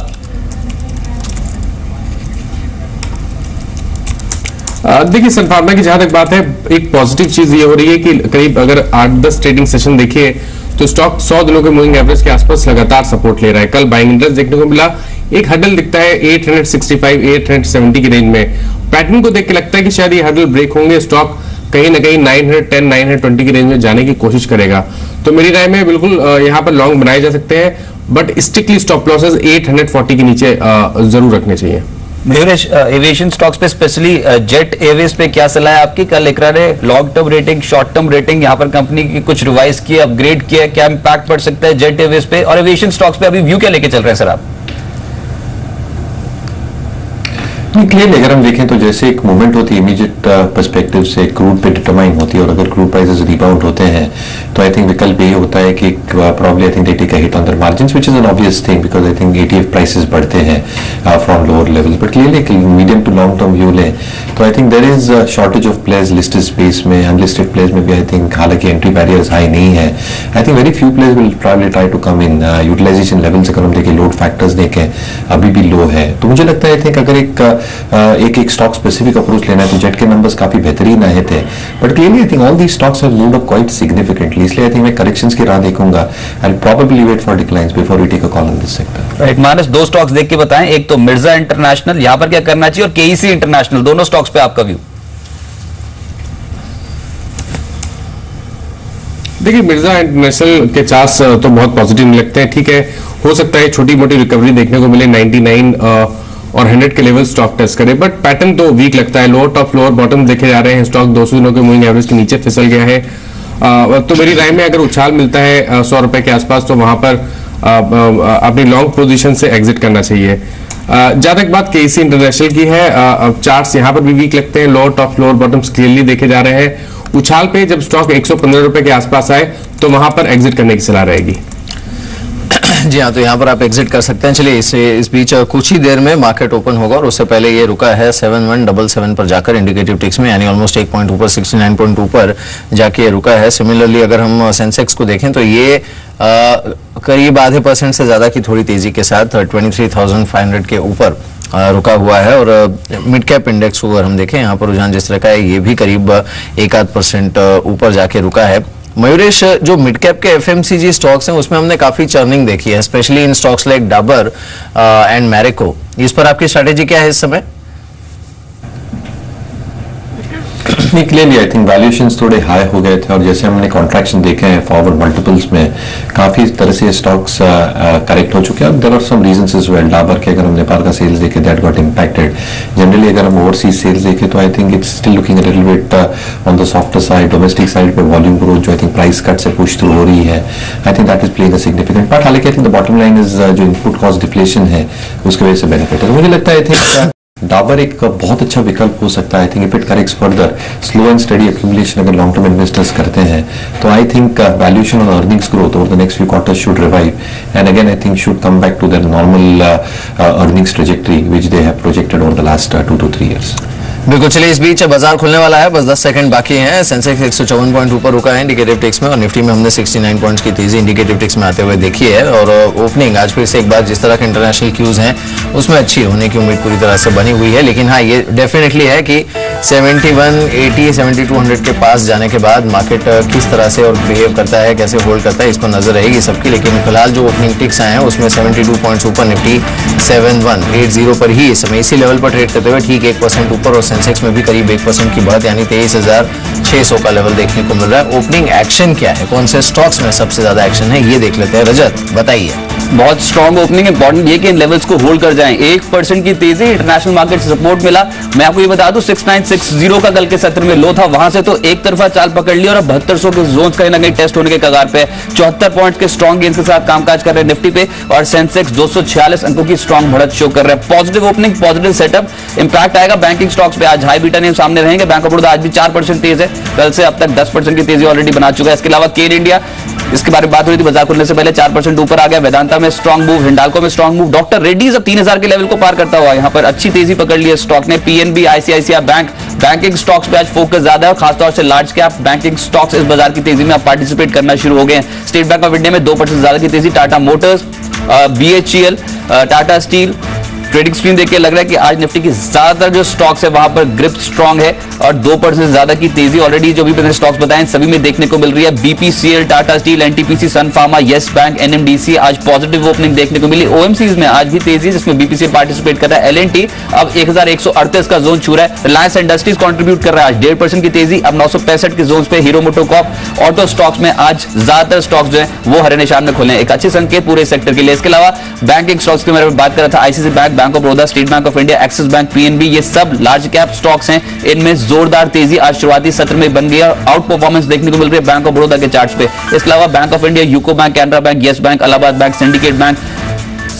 देखिए सन फार्मा की जहां तक बात है एक पॉजिटिव चीज ये हो रही है कि करीब अगर 8-10 ट्रेडिंग सेशन देखिए तो स्टॉक 100 दिनों के मूविंग एवरेज के आसपास लगातार सपोर्ट ले रहा है। कल बाइंग इंटरेस्ट देखने को मिला, एक हडल दिखता है 865-870 की रेंज में। पैटर्न को देख के लगता है कि शायद ये हडल ब्रेक होंगे, स्टॉक कहीं ना कहीं 910-920 की रेंज में जाने की कोशिश करेगा। तो मेरी राय में बिल्कुल यहाँ पर लॉन्ग बनाए जा सकते हैं, बट स्ट्रिक्टली स्टॉप लॉसेस 840 के नीचे जरूर रखने चाहिए। मयूरेश, एविएशन स्टॉक्स पे स्पेशली जेट एयरवेज पे क्या सलाह है आपकी? कल इकरार है long term rating, short term rating यहाँ पर कंपनी की कुछ रिवाइज किया, अपग्रेड किया, क्या इंपैक्ट पड़ सकता है जेट एयरवेज पे? और एविएशन स्टॉक्स पे अभी व्यू क्या लेके चल रहे हैं सर आप? क्लियरली अगर हम देखें तो जैसे एक मूवमेंट होती है इमीडिएट पर्सपेक्टिव से क्रूड पे डिटरमाइन होती है, और अगर क्रूड प्राइसेस रिबाउंड होते हैं तो आई थिंक विकल्प ये होता है कि probably I think they take a hit on their margins, which is an obvious thing because I think ATF prices बढ़ते हैं from lower levels. But clearly medium to long term view लें तो I think there is shortage of players listed space में, unlisted players में भी I think हालांकि entry barriers high नहीं है। I think very few players will probably try to come in. Utilisation levels अगर हम देखें, लोड फैक्टर्स देखें अभी भी लो है, तो मुझे लगता है आई थिंक अगर एक स्टॉक स्पेसिफिक अप्रोच लेना है तो जेट के नंबर्स काफी बेहतरीन आए थे, but clearly I think all the stocks have moved up quite significantly, इसलिए आई थिंक मैं करेक्शंस की राह देखूंगा। I will probably wait for declines before we take a call on this sector. Right Manas, दो स्टॉक्स देख के बताएं, एक तो मिर्जा इंटरनेशनल, यहां पर क्या करना चाहिए, और केईसी इंटरनेशनल, दोनों स्टॉक्स पे आपका व्यू? देखिए, मिर्जा इंटरनेशनल के चार्ट्स तो बहुत पॉजिटिव लगते हैं। ठीक है, हो सकता है छोटी मोटी रिकवरी देखने को मिले, 99 और 100 के लेवल स्टॉक टेस्ट करे, बट पैटर्न तो वीक लगता है। लोअर टॉप लोअर बॉटम देखे जा रहे हैं, स्टॉक 200 दिनों के मूविंग एवरेज के नीचे फिसल गया है। तो मेरी राय में अगर उछाल मिलता है 100 रुपए के आसपास तो वहां पर अपनी लॉन्ग पोजीशन से एग्जिट करना चाहिए। जहां तक बात केसी इंटरनेशनल की है, चार्ट्स यहां पर भी वीक लगते हैं, lower top lower bottoms clearly देखे जा रहे हैं। उछाल पे जब स्टॉक 115 रुपए के आसपास आए तो वहां पर एग्जिट करने की सलाह रहेगी। जी हाँ, तो यहाँ पर आप एग्जिट कर सकते हैं। चलिए, इस बीच कुछ ही देर में मार्केट ओपन होगा और उससे पहले ये रुका है 7177 पर जाकर इंडिकेटिव टिक्स में, यानी ऑलमोस्ट 1 पॉइंट ऊपर 69 पॉइंट ऊपर जाके ये रुका है। सिमिलरली अगर हम सेंसेक्स को देखें तो ये करीब आधे % से ज्यादा की थोड़ी तेजी के साथ 23,500 के ऊपर रुका हुआ है। और मिड कैप इंडेक्स को अगर हम देखें, यहाँ पर रुझान जिस तरह का है, ये भी करीब 1-8% ऊपर जाके रुका है। मयूरेश, जो मिड कैप के एफएमसीजी स्टॉक्स हैं उसमें हमने काफी चर्निंग देखी है, specially in stocks like Dabur and Marico. इस पर आपकी स्ट्रेटेजी क्या है इस समय? क्लियरली आई थिंक वैल्यूएशंस थोड़े हाई हो गए थे, और जैसे हमने कॉन्ट्रैक्शन देखे हैं फॉरवर्ड मल्टीपल्स में, काफी तरह से स्टॉक्स करेक्ट हो चुके हैं। There are some reasons as well. Dabur के अगर हम नेपाल का सेल्स देखें, दैट गॉट इंपैक्टेड। जनरली अगर हम ओवरसीज सेल्स देखें तो I think it's still looking a little bit on the softer side. Domestic side पे वॉल्यूम ग्रोथ जो आई थिंक प्राइस कट से पुश थ्रू हो रही है, I think that is playing a significant part. हालांकि I think the bottom line is जो input cost deflation है उसकी वजह से बेनिफिट है। मुझे लगता है आई थिंक डाबर एक बहुत अच्छा विकल्प हो सकता है। I think if it corrects further, slow and steady accumulation अगर लॉन्ग टर्म इन्वेस्टर्स करते हैं तो आई थिंक वैल्यूएशन और earnings growth over the next few quarters should revive, and again I think should come back to their normal earnings trajectory which they have projected over the last 2 to 3 years। बिल्कुल, चलिए इस बीच बाजार खुलने वाला है, बस 10 second बाकी हैं। सेंसेक्स 154 पॉइंट ऊपर रुका है इंडिकेटिव टिक्स में, और निफ्टी में हमने 69 पॉइंट्स की तेजी इंडिकेटिव टिक्स में आते हुए देखी है। और ओपनिंग आज फिर से एक बार जिस तरह के इंटरनेशनल क्यूज हैं उसमें अच्छी होने की उम्मीद पूरी तरह से बनी हुई है। लेकिन हाँ, ये डेफिनेटली है कि 7180 7200 के पास जाने के बाद मार्केट किस तरह से और बिहेव करता है, कैसे होल्ड करता है, इस पर नजर रहेगी सबकी। लेकिन फिलहाल जो ओपनिंग टिक्स आए हैं उसमें 72 पॉइंट्स ऊपर निफ्टी 7180 पर ही इस समय इसी लेवल पर ट्रेड करते हुए ठीक 1% ऊपर, और सेंसेक्स में भी करीब 1% की बढ़त, यानी 23,600 का लेवल देखने को मिल रहा है। ओपनिंग एक्शन क्या है, कौन से स्टॉक्स में सबसे ज्यादा एक्शन है, ये देख लेते हैं। रजत, बताइए। बहुत स्ट्रॉन्ग ओपनिंग, इंपॉर्टेंट ये कि इन लेवल्स को होल्ड कर जाएं। 1% की तेजी, इंटरनेशनल मार्केट से सपोर्ट मिला। मैं आपको ये बता दूं 6960 का कल के सत्र में लो था, वहां से तो एक तरफा चाल पकड़ ली और अब 7200 के जोन कहीं ना कहीं टेस्ट होने के कगार पे। 74 पॉइंट के स्ट्रॉन्ग गेंस के साथ कामकाज कर रहे हैं निफ्टी पे, और सेंसेक्स 246 अंकों की स्ट्रॉन्ग बढ़त शो कर रहा है। Positive opening, positive setup, impact आएगा बैंकिंग स्टॉक्स पे। आज हाई बीटा नेम सामने रहेंगे। बैंक ऑफ बड़ौदा आज भी 4% तेज है, कल से अब तक 10% की तेजी ऑलरेडी बना चुका है। इसके अलावा केन इंडिया, इसके बारे में बात हो रही थी, बाजार खुलने से पहले 4% ऊपर आ गया। वेदांता में स्ट्रॉन्ग मूव, हिंडाल्को में स्ट्रॉन्ग मूव। डॉक्टर रेड्डीज अब 3000 के लेवल को पार करता हुआ यहां पर अच्छी तेजी पकड़ ली है स्टॉक ने। PNB, ICICI bank, banking stocks पे आज फोकस ज्यादा है, और खासतौर से लार्ज कैप बैंकिंग स्टॉक्स इस बाजार की तेजी में अब पार्टिसिपेट करना शुरू हो गए हैं। स्टेट बैंक ऑफ इंडिया में 2% ज्यादा की तेजी। Tata Motors, BHEL, Tata steel, trading screen देख के लग रहा है कि आज निफ्टी की ज्यादातर जो स्टॉक्स है वहां पर ग्रिप स्ट्रांग है और 2% से ज्यादा की तेजी ऑलरेडी जो भी मैंने स्टॉक्स बताए सभी में देखने को मिल रही है। बीपीसीएल, टाटा स्टील, एनटीपीसी, सन फार्मा, यस बैंक, एनएमडीसी आज पॉजिटिव ओपनिंग देखने को मिली। ओएमसीज में आज भी तेजी जिसमें बीपीसीएल पार्टिसिपेट कर रहा है। एलएनटी अब 1138 का जोन छू रहा है। रिलायंस इंडस्ट्रीज कंट्रीब्यूट कर रहा है आज 1.5% की तेजी, अब 965 के जोन पे। हीरो मोटोकॉर्प, ऑटो स्टॉक्स में आज ज्यादातर स्टॉक्स जो है वो हरे निशान में खुले हैं, एक अच्छे संकेत पूरे सेक्टर के लिए। इसके अलावा बैंकिंग स्टॉक्स की मैं बात कर रहा था, ICICI bank, bank of Baroda, state bank of India, axis bank, PNB, ये सब लार्ज कैप स्टॉक्स हैं। इनमें जोरदार तेजी आज शुरुआती सत्र में बन गई और आउट परफॉर्मेंस देखने को मिल रही है बैंक ऑफ बड़ौदा के चार्ट्स पे। इसके अलावा bank of India, UCO bank, Canara bank, yes bank, Allahabad bank, syndicate bank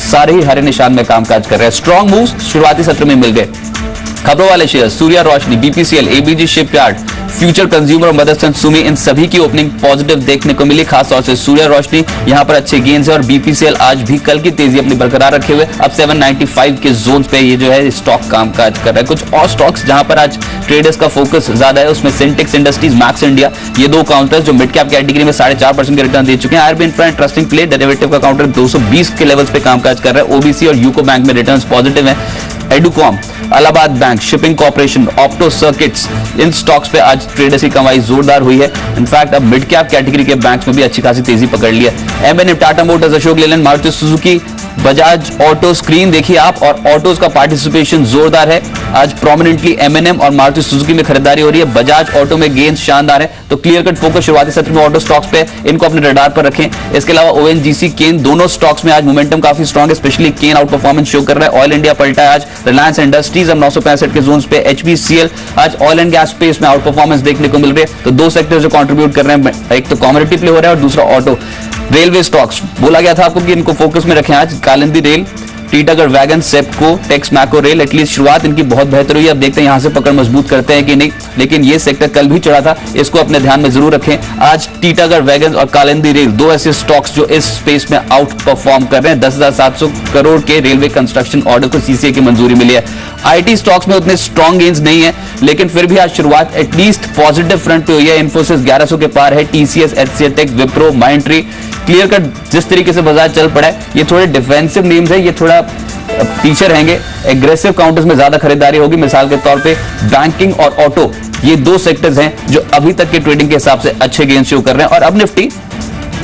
सारे ही हरे निशान में कामकाज कर रहे हैं। स्ट्रॉन्ग मूव्स शुरुआती सत्र में मिल गए। खबरों वाले share Surya Roshni, BPCL, ABG shipyard, future consumer, Motherson Sumi, इन सभी की ओपनिंग पॉजिटिव देखने को मिली। खासतौर से सूर्या रोशनी यहां पर अच्छे गेन्स है और बीपीसीएल आज भी कल की तेजी अपनी बरकरार रखे हुए अब 795 के जोन पे ये जो है स्टॉक कामकाज कर रहा है। कुछ और स्टॉक्स जहां पर आज ट्रेडर्स का फोकस ज्यादा है उसमें सिंटेक्स इंडस्ट्रीज, मैक्स इंडिया, ये दो काउंटर्स जो मिड कैप कैटेगरी में 4.5% के रिटर्न दे चुके हैं। RB infra interesting play, derivative का काउंटर 220 के लेवल्स पे कामकाज कर रहा है। ओबीसी और यूको बैंक में रिटर्न्स पॉजिटिव है। Educomp, Allahabad bank, shipping corporation, opto circuits, इन स्टॉक्स पे आज ट्रेडर्स की कमाई जोरदार हुई है। इनफैक्ट अब मिड कैप कैटेगरी के बैंक्स में भी अच्छी खासी तेजी पकड़ ली है। MNM, Tata motors, Ashok Leyland, Maruti Suzuki, Bajaj auto screen देखिए आप, और ऑटोज का पार्टिसिपेशन जोरदार है। आज प्रोमिनेंटली एमएनएम और मारुति सुजुकी में खरीदारी हो रही है। बजाज ऑटो में गेंस शानदार है, तो क्लियर कट फोकस शुरुआती सत्र में ऑटो स्टॉक्स पे, इनको अपने रडार पर रखें। इसके अलावा ओएनजीसी, केन, दोनों स्टॉक्स में आज मोमेंटम काफी स्ट्रांग है, स्पेशली केन आउट परफॉर्मेंस शो कर रहा है। ऑयल इंडिया पलटा है आज। रिलायंस इंडस्ट्रीज अब 965 के जोन पे। एचपीसीएल आज ऑयल एंड गैस स्पेस में आउट परफॉर्मेंस देखने को मिल रही है। तो दो सेक्टर जो कंट्रीब्यूट कर रहे हैं, एक तो कमोडिटी प्ले हो रहा है और दूसरा ऑटो। रेलवे स्टॉक्स बोला गया था आपको कि इनको फोकस में रखें आज। कालिंदी रेल, टीटागढ़ वैगन, सेप्को, टेक्स मैको रेल, एटलीस्ट शुरुआत इनकी बहुत बेहतर हुई है। अब देखते हैं यहां से पकड़ मजबूत करते हैं कि नहीं, लेकिन ये सेक्टर कल भी चढ़ा था, इसको अपने ध्यान में जरूर रखें। आज टीटागढ़ वैगन और कालिंदी रेल दो ऐसे स्टॉक्स जो इस स्पेस में आउट परफॉर्म कर रहे हैं। 10,700 करोड़ के रेलवे कंस्ट्रक्शन ऑर्डर को सीसीए की मंजूरी मिली है। आईटी स्टॉक्स में उतने स्ट्रॉन्ग गेन्स नहीं है, लेकिन फिर भी आज शुरुआत एटलीस्ट पॉजिटिव फ्रंट पे हुई है। इन्फोसिस 1100 के पार है। TCS, HCL tech, Wipro, Mindtree, clear cut जिस तरीके से बाजार चल पड़ा है, ये थोड़े डिफेंसिव नेम्स है, ये थोड़ा पीछे रहेंगे। एग्रेसिव काउंटर्स में ज्यादा खरीदारी होगी। मिसाल के तौर पे बैंकिंग और ऑटो, ये दो सेक्टर्स हैं जो अभी तक के ट्रेडिंग के हिसाब से अच्छे गेन शो कर रहे हैं। और अब निफ्टी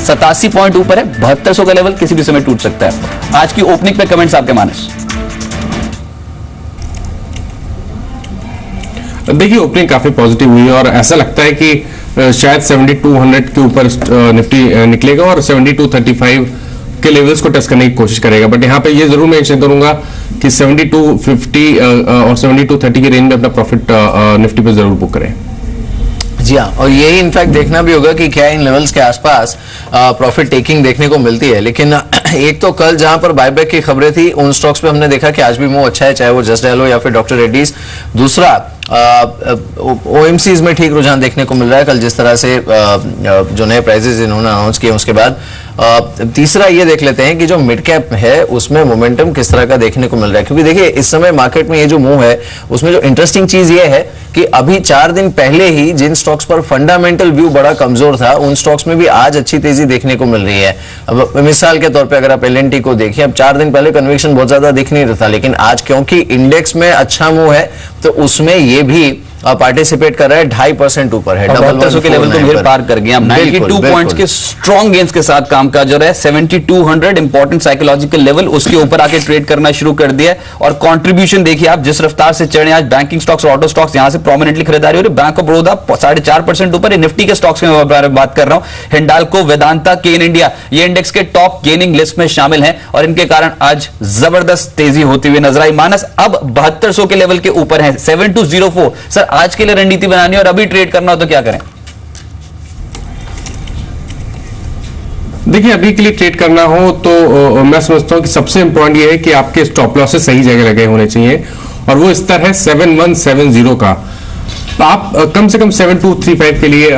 87 पॉइंट ऊपर है, 7200 का लेवल किसी भी समय टूट सकता है। आज की ओपनिंग पे कमेंट्स आपके मानस। देखिए ओपनिंग काफी पॉजिटिव हुई है और ऐसा लगता है कि शायद 7200 के ऊपर निफ्टी निकलेगा और 7235 के लेवल्स को टच करने की कोशिश करेगा। बट यहाँ पे ये जरूर मेंशन करूंगा कि 7250 और 7230 के रेंज में अपना प्रॉफिट निफ्टी पे जरूर बुक करें। जी हाँ, और यही इनफैक्ट देखना भी होगा कि क्या इन लेवल्स के आसपास प्रॉफिट टेकिंग देखने को मिलती है। लेकिन एक तो कल जहां पर बायबैक की खबरें थी, उन स्टॉक्स पे हमने देखा कि आज भी मूव अच्छा है, चाहे वो जस्ट डायल हो या फिर डॉक्टर रेड्डीज। दूसरा ओएमसीज में ठीक रुझान देखने को मिल रहा है कल जिस तरह से जो नए प्राइजेस इन्होंने अनाउंस किए उसके बाद। तीसरा ये देख लेते हैं कि जो मिड कैप है उसमें मोमेंटम किस तरह का देखने को मिल रहा है, क्योंकि देखिए इस समय मार्केट में ये जो मूव है उसमें जो इंटरेस्टिंग चीज ये है कि अभी 4 दिन पहले ही जिन स्टॉक्स पर फंडामेंटल व्यू बड़ा कमजोर था, उन स्टॉक्स में भी आज अच्छी तेजी देखने को मिल रही है। अब मिसाल के तौर पे अगर आप एलएनटी को देखिए, अब 4 दिन पहले कन्विक्शन बहुत ज्यादा दिख नहीं रहा था, लेकिन आज क्योंकि इंडेक्स में अच्छा मूव है तो उसमें ये भी पार्टिसिपेट कर रहा है, 2.5% ऊपर है, 7200 के लेवल को पार कर गया। 92 पॉइंट्स के स्ट्रॉन्ग गेन्स के साथ कामकाज हो रहा है। 7200 इंपॉर्टेंट साइकोलॉजिकल लेवल, उसके ऊपर आके ट्रेड करना शुरू कर दिया है। और कंट्रीब्यूशन देखिए आप जिस रफ्तार से चढ़े आज बैंकिंग स्टॉक्स और ऑटो स्टॉक्स, यहां से प्रोमिनेंटली खरीदारी हो रही है। बैंक ऑफ बड़ौदा 4.5% ऊपर है। निफ्टी के स्टॉक्स के बारे में बात कर रहा हूं, हिंडाल्को, वेदांता, केन इंडिया, ये इंडेक्स के टॉप गेनिंग लिस्ट में शामिल है और इनके कारण आज जबरदस्त तेजी होती हुई नजर आई। मानस अब 7200 के लेवल के ऊपर है, 7204। सर आज के लिए रणनीति बनानी और अभी ट्रेड करना हो तो क्या करें? देखिए अभी के लिए ट्रेड करना हो तो मैं समझता हूं कि सबसे इंपॉर्टेंट ये है कि आपके स्टॉप लॉसेस सही जगह लगे होने चाहिए और वो स्तर है 7170 का। आप कम से कम 7235 के लिए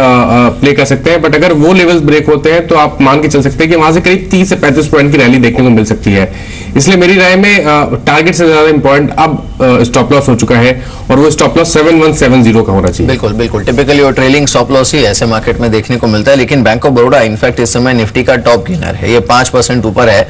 प्ले कर सकते हैं, बट अगर वो लेवल्स ब्रेक होते हैं तो आप मान के चल सकते हैं कि वहां से करीब 30 से 35 पॉइंट की रैली देखने को मिल सकती है। इसलिए मेरी राय में टारगेट से ज्यादा इंपॉर्टेंट अब स्टॉप लॉस हो चुका है और वो स्टॉप लॉस 7170 का होना चाहिए। बिल्कुल बिल्कुल, टिपिकली वो ट्रेलिंग स्टॉप लॉस ही ऐसे मार्केट में देखने को मिलता है। लेकिन बैंक ऑफ बड़ौदा इनफैक्ट इस समय निफ्टी का टॉप गेनर है, ये 5% ऊपर है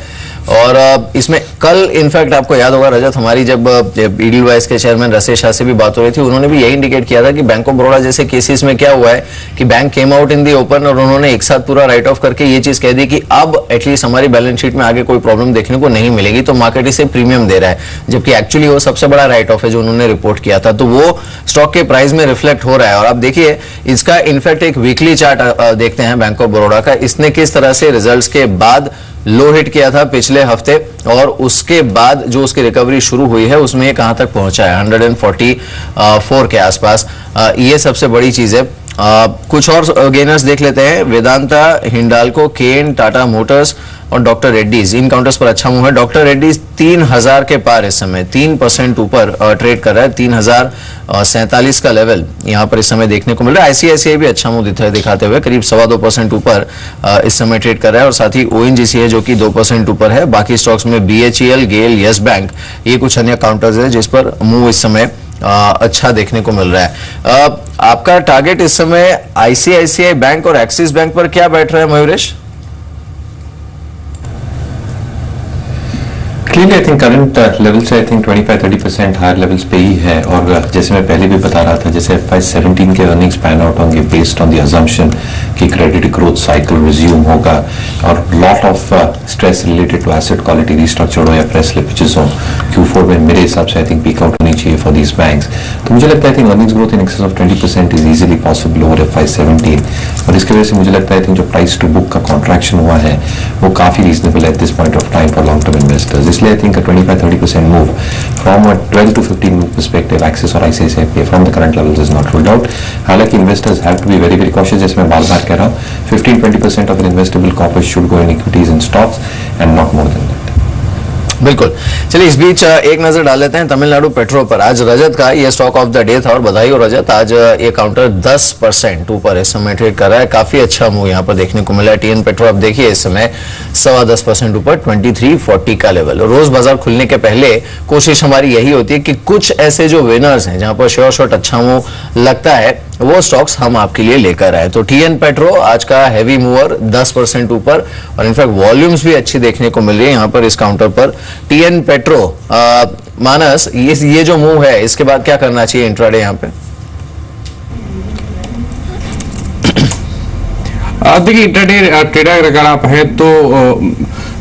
और इसमें कल इनफैक्ट आपको याद होगा रजत, हमारी जब ईडलवाइज के चेयरमैन रसेश शाह से भी बात हो रही थी, उन्होंने भी यही इंडिकेट किया था कि बैंक ऑफ बड़ौदा जैसे केसेस में क्या हुआ है कि bank came out in the open और उन्होंने एक साथ पूरा राइट ऑफ करके ये चीज कह दी कि अब एटलीस्ट हमारी बैलेंस शीट में आगे कोई प्रॉब्लम देखने को नहीं मिलेगी, तो मार्केट इसे प्रीमियम दे रहा है, जबकि एक्चुअली वो सबसे बड़ा राइट ऑफ है जो उन्होंने रिपोर्ट किया था। तो वो स्टॉक के प्राइस में रिफ्लेक्ट हो रहा है। और आप देखिए इसका इनफैक्ट एक वीकली चार्ट देखते हैं बैंक ऑफ बड़ौदा का, इसने किस तरह से रिजल्ट्स के बाद लो हिट किया था पिछले हफ्ते और उसके बाद जो उसकी रिकवरी शुरू हुई है उसमें ये कहां तक पहुंचा है, 144 के आसपास। ये सबसे बड़ी चीज है। कुछ और गेनर्स देख लेते हैं। वेदांता, हिंडाल्को, केन, टाटा मोटर्स और डॉक्टर रेड्डीज, इन काउंटर्स पर अच्छा मूव है। डॉक्टर रेड्डीज 3000 के पार इस समय 3% ऊपर ट्रेड कर रहा है, 3047 का लेवल यहां पर इस समय देखने को मिल रहा है। आईसीआईसीआई भी अच्छा मूव दिखाते हुए करीब 2.25% ऊपर इस समय ट्रेड कर रहा है और साथ ही ओएनजीसी है जो कि 2% ऊपर है। बाकी स्टॉक्स में बीएचईएल, गेल, यस बैंक, ये कुछ अन्य काउंटर्स है जिस पर मूव इस समय अच्छा देखने को मिल रहा है। आपका टारगेट इस समय आईसीआईसीआई बैंक और एक्सिस बैंक पर क्या बैठ रहा है Mayuresh? Clearly I think current level से आई थिंक 25-30% हायर लेवल्स पे ही है। और जैसे मैं पहले भी बता रहा था, जैसे FY17 के अर्निंग्स पैन आउट होंगे बेस्ड ऑन द अजम्पशन कि क्रेडिट ग्रोथ साइकिल रिज्यूम होगा और lot of stress related to asset quality restructured हो या प्रेस स्लिपेजेस हो, Q4 में मेरे हिसाब से आई थिंक पीक आउट होनी चाहिए फॉर दीज बैंक्स। तो मुझे लगता है I think earnings growth in excess of 20% is easily possible over FY17 और इसकी वजह से मुझे लगता है आई थिंक जो प्राइस टू बुक का कॉन्ट्रैक्शन हुआ है वो काफी रीजनेबल है at this point of time for long term investors. इसलिए I think a 25-30% move from a 12 to 15 month perspective, Axis or ICICI from the current levels is not ruled out. हालांकि investors have to be very very cautious, जैसे मैं बार-बार कह रहा हूँ, 15-20% of an investable corpus should go in equities and stocks and not more than that. बिल्कुल। चलिए इस बीच एक नजर डाल लेते हैं तमिलनाडु पेट्रो पर। आज रजत का ये स्टॉक ऑफ द डे था और बधाई हो रजत, आज ये काउंटर 10% ऊपर इस समय ट्रेड कर रहा है। काफी अच्छा मूव यहाँ पर देखने को मिला है। टीएन पेट्रो अब देखिए इस समय 10.25% ऊपर 2340 का लेवल। रोज बाजार खुलने के पहले कोशिश हमारी यही होती है कि कुछ ऐसे जो विनर्स हैं जहां पर श्योर शॉट अच्छा मूव लगता है वो स्टॉक्स हम आपके लिए लेकर आए। तो टीएन पेट्रो आज का हैवी मूवर 10% ऊपर और इनफैक्ट वॉल्यूम्स भी अच्छी देखने को मिल रही है यहाँ पर इस काउंटर पर। टीएन पेट्रो मानस, ये जो मूव है इसके बाद क्या करना चाहिए इंट्राडे यहाँ पे? देखिए इंट्राडे ट्रेडर अगर आप हैं तो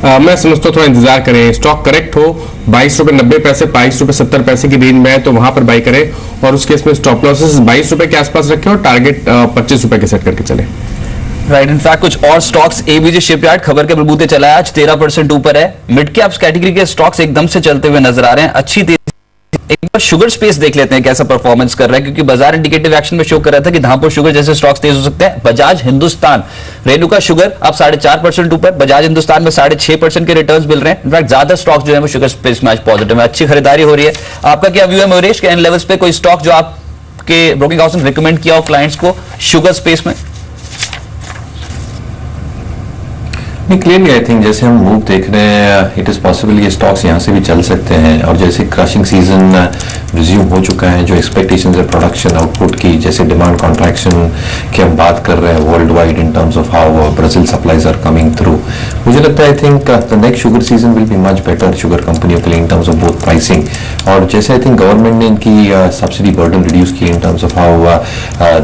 मैं समझता हूँ थोड़ा इंतजार करें। स्टॉक करेक्ट हो 22 रुपए 90 पैसे 22 रुपए 70 पैसे की रेंज में है तो वहां पर बाई करें और उस केस में स्टॉप लॉसेस 22 रुपए के आसपास रखें और टारगेट 25 रुपए के सेट करके चले। राइट। इनफैक्ट कुछ और स्टॉक्स, एबीजे शिपयार्ड खबर के बलबूते चला है, आज 13% ऊपर है। मिड कैप्स कैटेगरी के स्टॉक्स एकदम से चलते हुए नजर आ रहे हैं, अच्छी तेजी। एक बार शुगर स्पेस देख लेते हैं कैसा परफॉर्मेंस कर रहा है, क्योंकि बाजार इंडिकेटिव एक्शन में शो कर रहा था कि धामपुर शुगर जैसे स्टॉक्स तेज हो सकते हैं। बजाज हिंदुस्तान, रेणुका शुगर अब 4.5% ऊपर, बजाज हिंदुस्तान में 6.5% के रिटर्न्स मिल रहे हैं। इनफैक्ट ज्यादा स्टॉक्स जो है वो शुगर स्पेस में आज पॉजिटिव है, अच्छी खरीदारी हो रही है। आपका क्या व्यू है मयूरेश के इन लेवल्स पे? कोई स्टॉक जो आपके ब्रोकिंग हाउस ने रिकमेंड किया हो क्लाइंट्स को शुगर स्पेस में? नहीं, क्लियरली आई थिंक जैसे हम मूव देख रहे हैं इट इज पॉसिबल ये स्टॉक्स यहाँ से भी चल सकते हैं और जैसे क्रशिंग सीजन रिज्यूम हो चुका है, जो एक्सपेक्टेशंस है प्रोडक्शन आउटपुट की, जैसे डिमांड कॉन्ट्रैक्शन की हम बात कर रहे हैं world wide in terms of how Brazil supplies are coming through, मुझे लगता है I think the next sugar season will be much better sugar कंपनियों के लिए in terms of both pricing और जैसे आई थिंक गवर्नमेंट ने इनकी सब्सिडी बर्डन रिड्यूस की in terms of how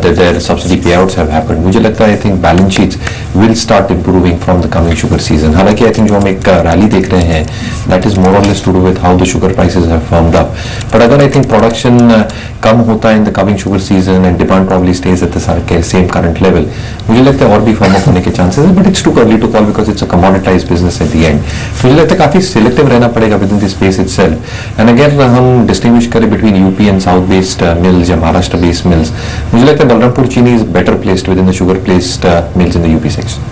their subsidy pay outs have happened, मुझे लगता है I think balance sheets will start improving from the coming sugar season. हालांकि I think जो हम एक रैली देख रहे हैं दैट इज मोर और less to do with how the sugar prices have firmed up, but अगर आई थिंक प्रोडक्शन कम होता है in the coming sugar season and demand probably stays at the same current level, मुझे लगता है और भी फर्म अप होने के चांसेस है, but it's too early to call because it's a commoditized business at the end. मुझे लगता है काफी सिलेक्टिव रहना पड़ेगा within the space itself and अगर हम डिस्टिंग्विश करें between UP and south based mills या महाराष्ट्र बेस्ड मिल्स, मुझे लगता है Balrampur Chini is better placed within the sugar placed mills in the UP section.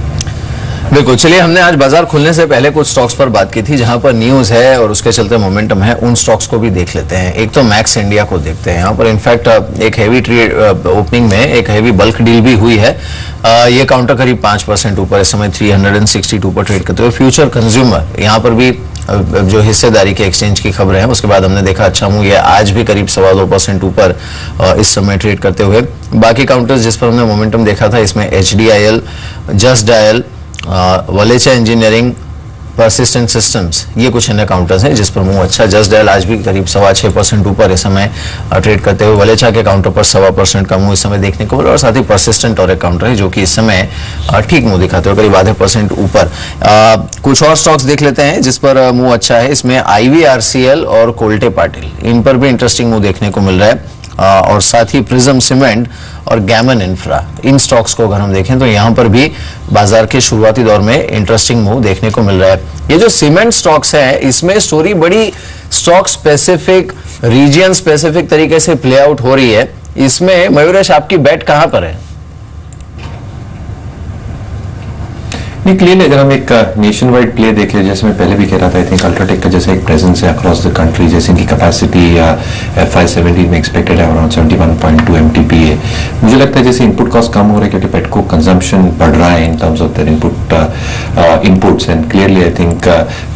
बिल्कुल। चलिए हमने आज बाजार खुलने से पहले कुछ स्टॉक्स पर बात की थी जहां पर न्यूज है और उसके चलते मोमेंटम है, उन स्टॉक्स को भी देख लेते हैं। एक तो मैक्स इंडिया को देखते हैं, यहाँ पर इनफैक्ट एक हैवी ट्रेड ओपनिंग में एक हैवी बल्क डील भी हुई है। ये काउंटर करीब 5% ऊपर इस समय 362 पर ट्रेड करते हुए। फ्यूचर कंज्यूमर यहाँ पर भी जो हिस्सेदारी के एक्सचेंज की खबरें हैं उसके बाद हमने देखा अच्छा मूव, ये आज भी करीब 2.25% ऊपर इस समय ट्रेड करते हुए। बाकी काउंटर्स जिस पर हमने मोमेंटम देखा था इसमें HDIL, Just Dial, Valecha Engineering, Persistent Systems, ये कुछ अन्य काउंटर्स हैं जिस पर मूव अच्छा। जस्ट डायल आज भी करीब 6.25% ऊपर इस समय ट्रेड करते हुए, वलेचा के काउंटर पर 1.25% का मूव इस समय देखने को मिला और साथ ही परसिस्टेंट और एक काउंटर है जो कि इस समय ठीक मूव दिखाते हुए करीब 0.5% ऊपर। कुछ और स्टॉक्स देख लेते हैं जिस पर मूव अच्छा है। इसमें IVRCL और कोल्टे पाटिल, इन पर भी इंटरेस्टिंग मूव देखने को मिल रहा है और साथ ही प्रिज्म सीमेंट और गैमन इंफ्रा, इन स्टॉक्स को अगर हम देखें तो यहां पर भी बाजार के शुरुआती दौर में इंटरेस्टिंग मूव देखने को मिल रहा है। ये जो सीमेंट स्टॉक्स हैं इसमें स्टोरी बड़ी स्टॉक स्पेसिफिक, रीजन स्पेसिफिक तरीके से प्ले आउट हो रही है। इसमें मयूरेश आपकी बेट कहां पर है? क्लियरली अगर हम एक नेशन वाइड प्ले देखें, जैसे मैं पहले भी कह रहा था, आई थिंक अल्ट्राटेक का जैसे एक प्रेजेंस है अक्रॉस द कंट्री, जैसे इनकी कैपेसिटी FY17 में एक्सपेक्टेड है अराउंड 71.2 MTPA। मुझे लगता है जैसे इनपुट कॉस्ट कम हो रहा है क्योंकि पेटको कंजम्पशन बढ़ रहा है in terms of their inputs, and clearly I think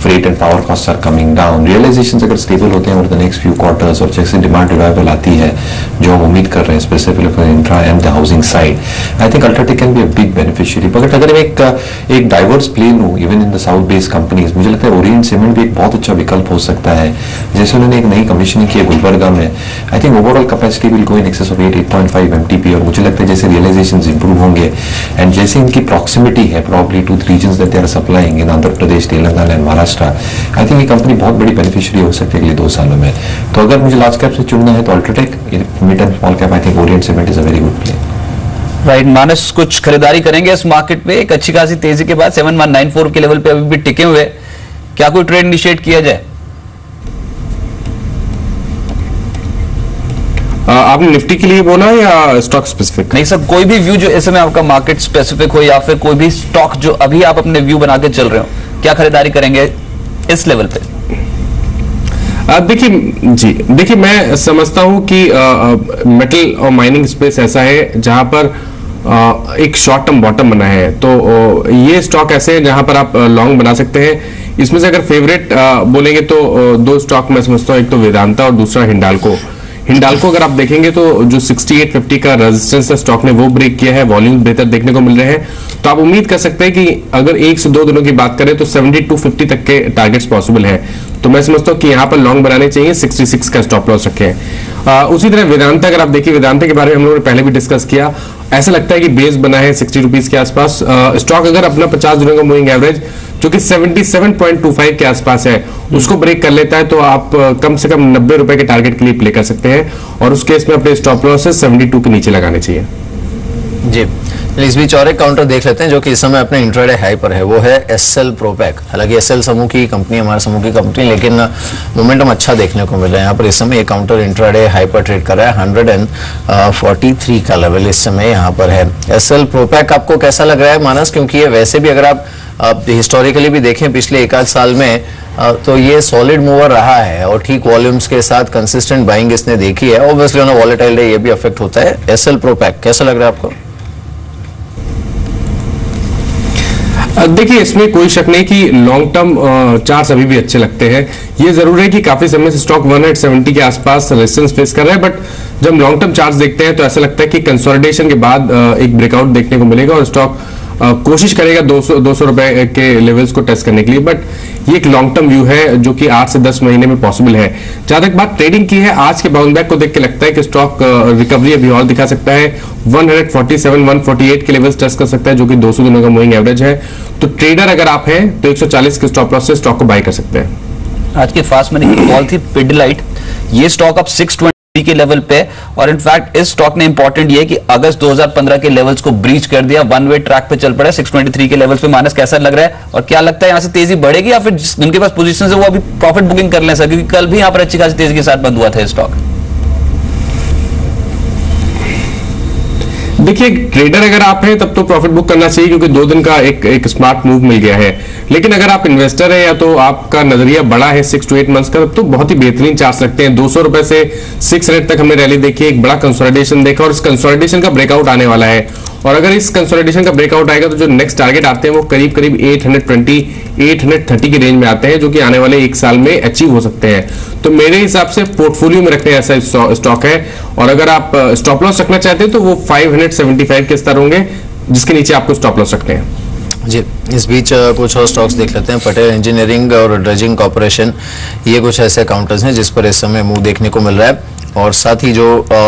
freight and power cost are coming down. Realisation अगर स्टेबल होते हैं over the next few quarters और जैसे डिमांड रिवाइवल आती है जो हम उम्मीद कर रहे हैं specifically for infra and the housing side, I think UltraTech can be a big beneficiary. But अगर एक डाइवर्स प्ले लूं even in the south based companies, मुझे लगता है ओरिएंट सीमेंट भी एक बहुत अच्छा विकल्प हो सकता है। जैसे उन्होंने एक नई कमीशनिंग की है गुलबर्गा में, I think overall capacity will go in excess of 8.5 MTPA और मुझे लगता है जैसे रियलाइजेशंस इंप्रूव होंगे एंड जैसे इनकी प्रॉक्सिमिटी है probably to the regions that they are supplying in Andhra Pradesh, Telangana and Maharashtra, I think ये कंपनी बहुत बड़ी बेनिफिशियरी हो सकती है अगले 2 सालों में। तो अगर मुझे लार्ज कैप से चुनना है तो UltraTech, mid and small cap I think Orient cement is a very good play. Right Manas, कुछ खरीदारी करेंगे इस मार्केट में एक अच्छी खासी तेजी के बाद 7194 के लेवल पे अभी भी टिके हुए, क्या कोई ट्रेड इनिशिएट किया जाए? आपने निफ्टी के लिए बोला या स्टॉक स्पेसिफिक? नहीं सर, कोई भी व्यू जो इस समय आपका मार्केट स्पेसिफिक हो या फिर कोई भी स्टॉक जो अभी आप अपने व्यू बना के चल रहे हो, क्या खरीदारी करेंगे इस लेवल पे? देखिए मैं समझता हूं कि मेटल और माइनिंग स्पेस ऐसा है जहां पर एक शॉर्ट टर्म बॉटम बना है, तो ये स्टॉक ऐसे हैं जहां पर आप लॉन्ग बना सकते हैं। इसमें से अगर फेवरेट बोलेंगे तो 2 स्टॉक मैं समझता हूं, एक तो वेदांता और दूसरा हिंडाल्को। हिंडाल्को अगर आप देखेंगे तो जो 6850 का रेजिस्टेंस है स्टॉक ने वो ब्रेक किया है, वॉल्यूम बेहतर देखने को मिल रहे हैं, तो आप उम्मीद कर सकते हैं कि अगर 1 से 2 दिनों की बात करें तो 7250 तक के टारगेट्स पॉसिबल है। तो मैं समझता हूं कि यहां पर लॉन्ग बनाने चाहिए, 66 का स्टॉप लॉस रखें। उसी तरह वेदांता अगर आप देखिए, वेदांता के बारे में हम लोगों ने पहले भी डिस्कस किया, ऐसा लगता है कि बेस बना है 60 रुपीज के आसपास। स्टॉक अगर अपना 50 दिनों का मूविंग एवरेज जो कि 77.25 के आसपास है उसको ब्रेक कर लेता है तो आप कम से कम 90 रुपए के टारगेट के लिए प्ले कर सकते हैं और उस केस में अपने स्टॉप लॉस 72 के नीचे लगाने चाहिए। जी, इस बीच और एक काउंटर देख लेते हैं जो कि इस समय अपने इंट्राडे हाई पर है, वो है एसएल प्रोपैक। हालांकि एसएल समूह की कंपनी, हमारे समूह की कंपनी, लेकिन मोमेंटम अच्छा देखने को मिल रहा है। यहाँ पर इस समय ये काउंटर इंट्राडे हाई पर ट्रेड कर रहा है, 143 का लेवल इस समय यहाँ पर है। एसएल प्रोपैक आपको कैसा लग रहा है मानस? क्योंकि ये वैसे भी अगर आप हिस्टोरिकली भी देखें पिछले 1 आध साल में तो ये सॉलिड मूवर रहा है और ठीक वॉल्यूम्स के साथ कंसिस्टेंट बाइंग इसने देखी है। Obviously on a volatile day ये भी अफेक्ट होता है। एसएल प्रोपैक कैसा लग रहा है आपको? देखिए इसमें कोई शक नहीं कि लॉन्ग टर्म चार्ट्स अभी भी अच्छे लगते हैं। ये जरूर है कि काफी समय से स्टॉक 170 के आसपास रेजिस्टेंस फेस कर रहा है, बट जब लॉन्ग टर्म चार्ट्स देखते हैं तो ऐसा लगता है कि कंसोलिडेशन के बाद एक ब्रेकआउट देखने को मिलेगा और स्टॉक कोशिश करेगा 200 रुपए के लेवल्स को टेस्ट करने के लिए। बट ये एक लॉन्ग टर्म व्यू है जो कि 8 से 10 महीने में पॉसिबल है। जहां तक बात ट्रेडिंग की है, आज के बाउंस बैक को देख के लगता है कि स्टॉक रिकवरी अभी और दिखा सकता है। 147 148 के लेवल्स टेस्ट कर सकता है जो कि 200 दिनों का मूविंग एवरेज है। तो ट्रेडर अगर आप हैं तो 140 के स्टॉप लॉस से स्टॉक को बाय कर सकते हैं। आज के फास्ट मनी की कॉल थी पिडिलाइट, ये स्टॉक अब 620 के लेवल पे, और इनफैक्ट इस स्टॉक ने इंपॉर्टेंट ये कि अगस्त 2015 के लेवल्स को ब्रीच कर दिया, वन वे ट्रैक पे चल पड़ा 623 के लेवल्स पे। मानस कैसा लग रहा है और क्या लगता है यहां से तेजी बढ़ेगी या फिर जिनके पास पोजीशन है वो अभी प्रॉफिट बुकिंग कर लें सर, क्योंकि कल भी यहां पर अच्छी खासी तेजी के साथ बंद हुआ था स्टॉक? देखिए ट्रेडर अगर आप हैं तब तो प्रॉफिट बुक करना चाहिए क्योंकि 2 दिन का एक स्मार्ट मूव मिल गया है। लेकिन अगर आप इन्वेस्टर है या तो आपका नजरिया बड़ा है 6 to 8 मंथ्स का, तब तो बहुत ही बेहतरीन चार्ट्स लगते हैं। 200 रुपए से 600 तक हमने रैली देखी, एक बड़ा कंसोलिडेशन देखा और इस कंसोलिडेशन का ब्रेकआउट आने वाला है। और अगर इस कंसोलिडेशन का ब्रेकआउट आएगा तो जो नेक्स्ट टारगेट आते हैं वो करीब 820 830 की रेंज में आते हैं जो कि आने वाले 1 साल में अचीव हो सकते हैं। तो मेरे हिसाब से पोर्टफोलियो में रखने ऐसा स्टॉक है। और अगर आप स्टॉप लॉस रखना चाहते हैं तो वो 575 के स्तर होंगे जिसके नीचे आपको स्टॉप लॉस रखने हैं। जी, इस बीच कुछ और स्टॉक्स देख लेते हैं। पटेल इंजीनियरिंग और ड्रेजिंग कॉर्पोरेशन, ये कुछ ऐसे काउंटर्स हैं जिस पर इस समय मूव देखने को मिल रहा है। और साथ ही जो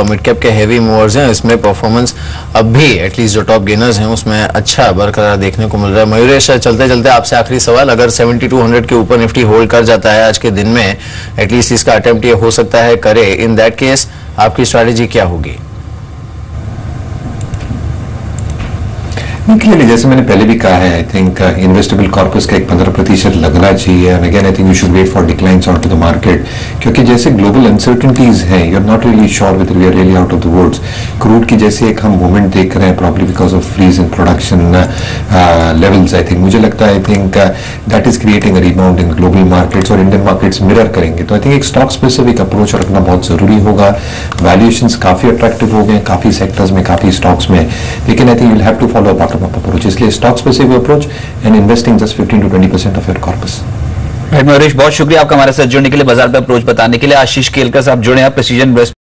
मिड कैप के हेवी मूवर्स हैं, इसमें परफॉर्मेंस अब भी एटलीस्ट जो टॉप गेनर्स हैं उसमें अच्छा बरकरार देखने को मिल रहा है। मयूरेश, चलते चलते आपसे आखिरी सवाल, अगर 7200 के ऊपर निफ्टी होल्ड कर जाता है आज के दिन में, एटलीस्ट इसका अटेम्प्ट ये हो सकता है करे, इन दैट केस आपकी स्ट्रैटेजी क्या होगी? क्लियरली जैसे मैंने पहले भी कहा है, आई थिंक इन्वेस्टेबल कॉर्पस का एक 15% लगना चाहिए। And again I think you should wait for declines out to the market, क्योंकि जैसे ग्लोबल अनसर्टेनिटीज हैं, you are not really sure with we are really out of the woods. Crude की जैसे एक हम मूवमेंट देख रहे हैं, probably because of freeze in production levels. I think मुझे लगता है I think that is creating a rebound in global markets, और इंडियन मार्केट्स मिरर करेंगे। तो आई थिंक एक स्टॉक स्पेसिफिक अप्रोच रखना बहुत जरूरी होगा। वैल्यूएशंस काफी अट्रैक्टिव हो गए काफी सेक्टर्स में, काफी स्टॉक्स में, लेकिन I think you will have to follow bottom up approach. इसलिए stock specific approach and investing just 15 to 20% of your corpus. Mayuresh, बहुत शुक्रिया आपका हमारे साथ जुड़ने के लिए, बाजार पे अप्रोच बताने के लिए। आशीष केलकर साहब जुड़े हैं प्रेसिजन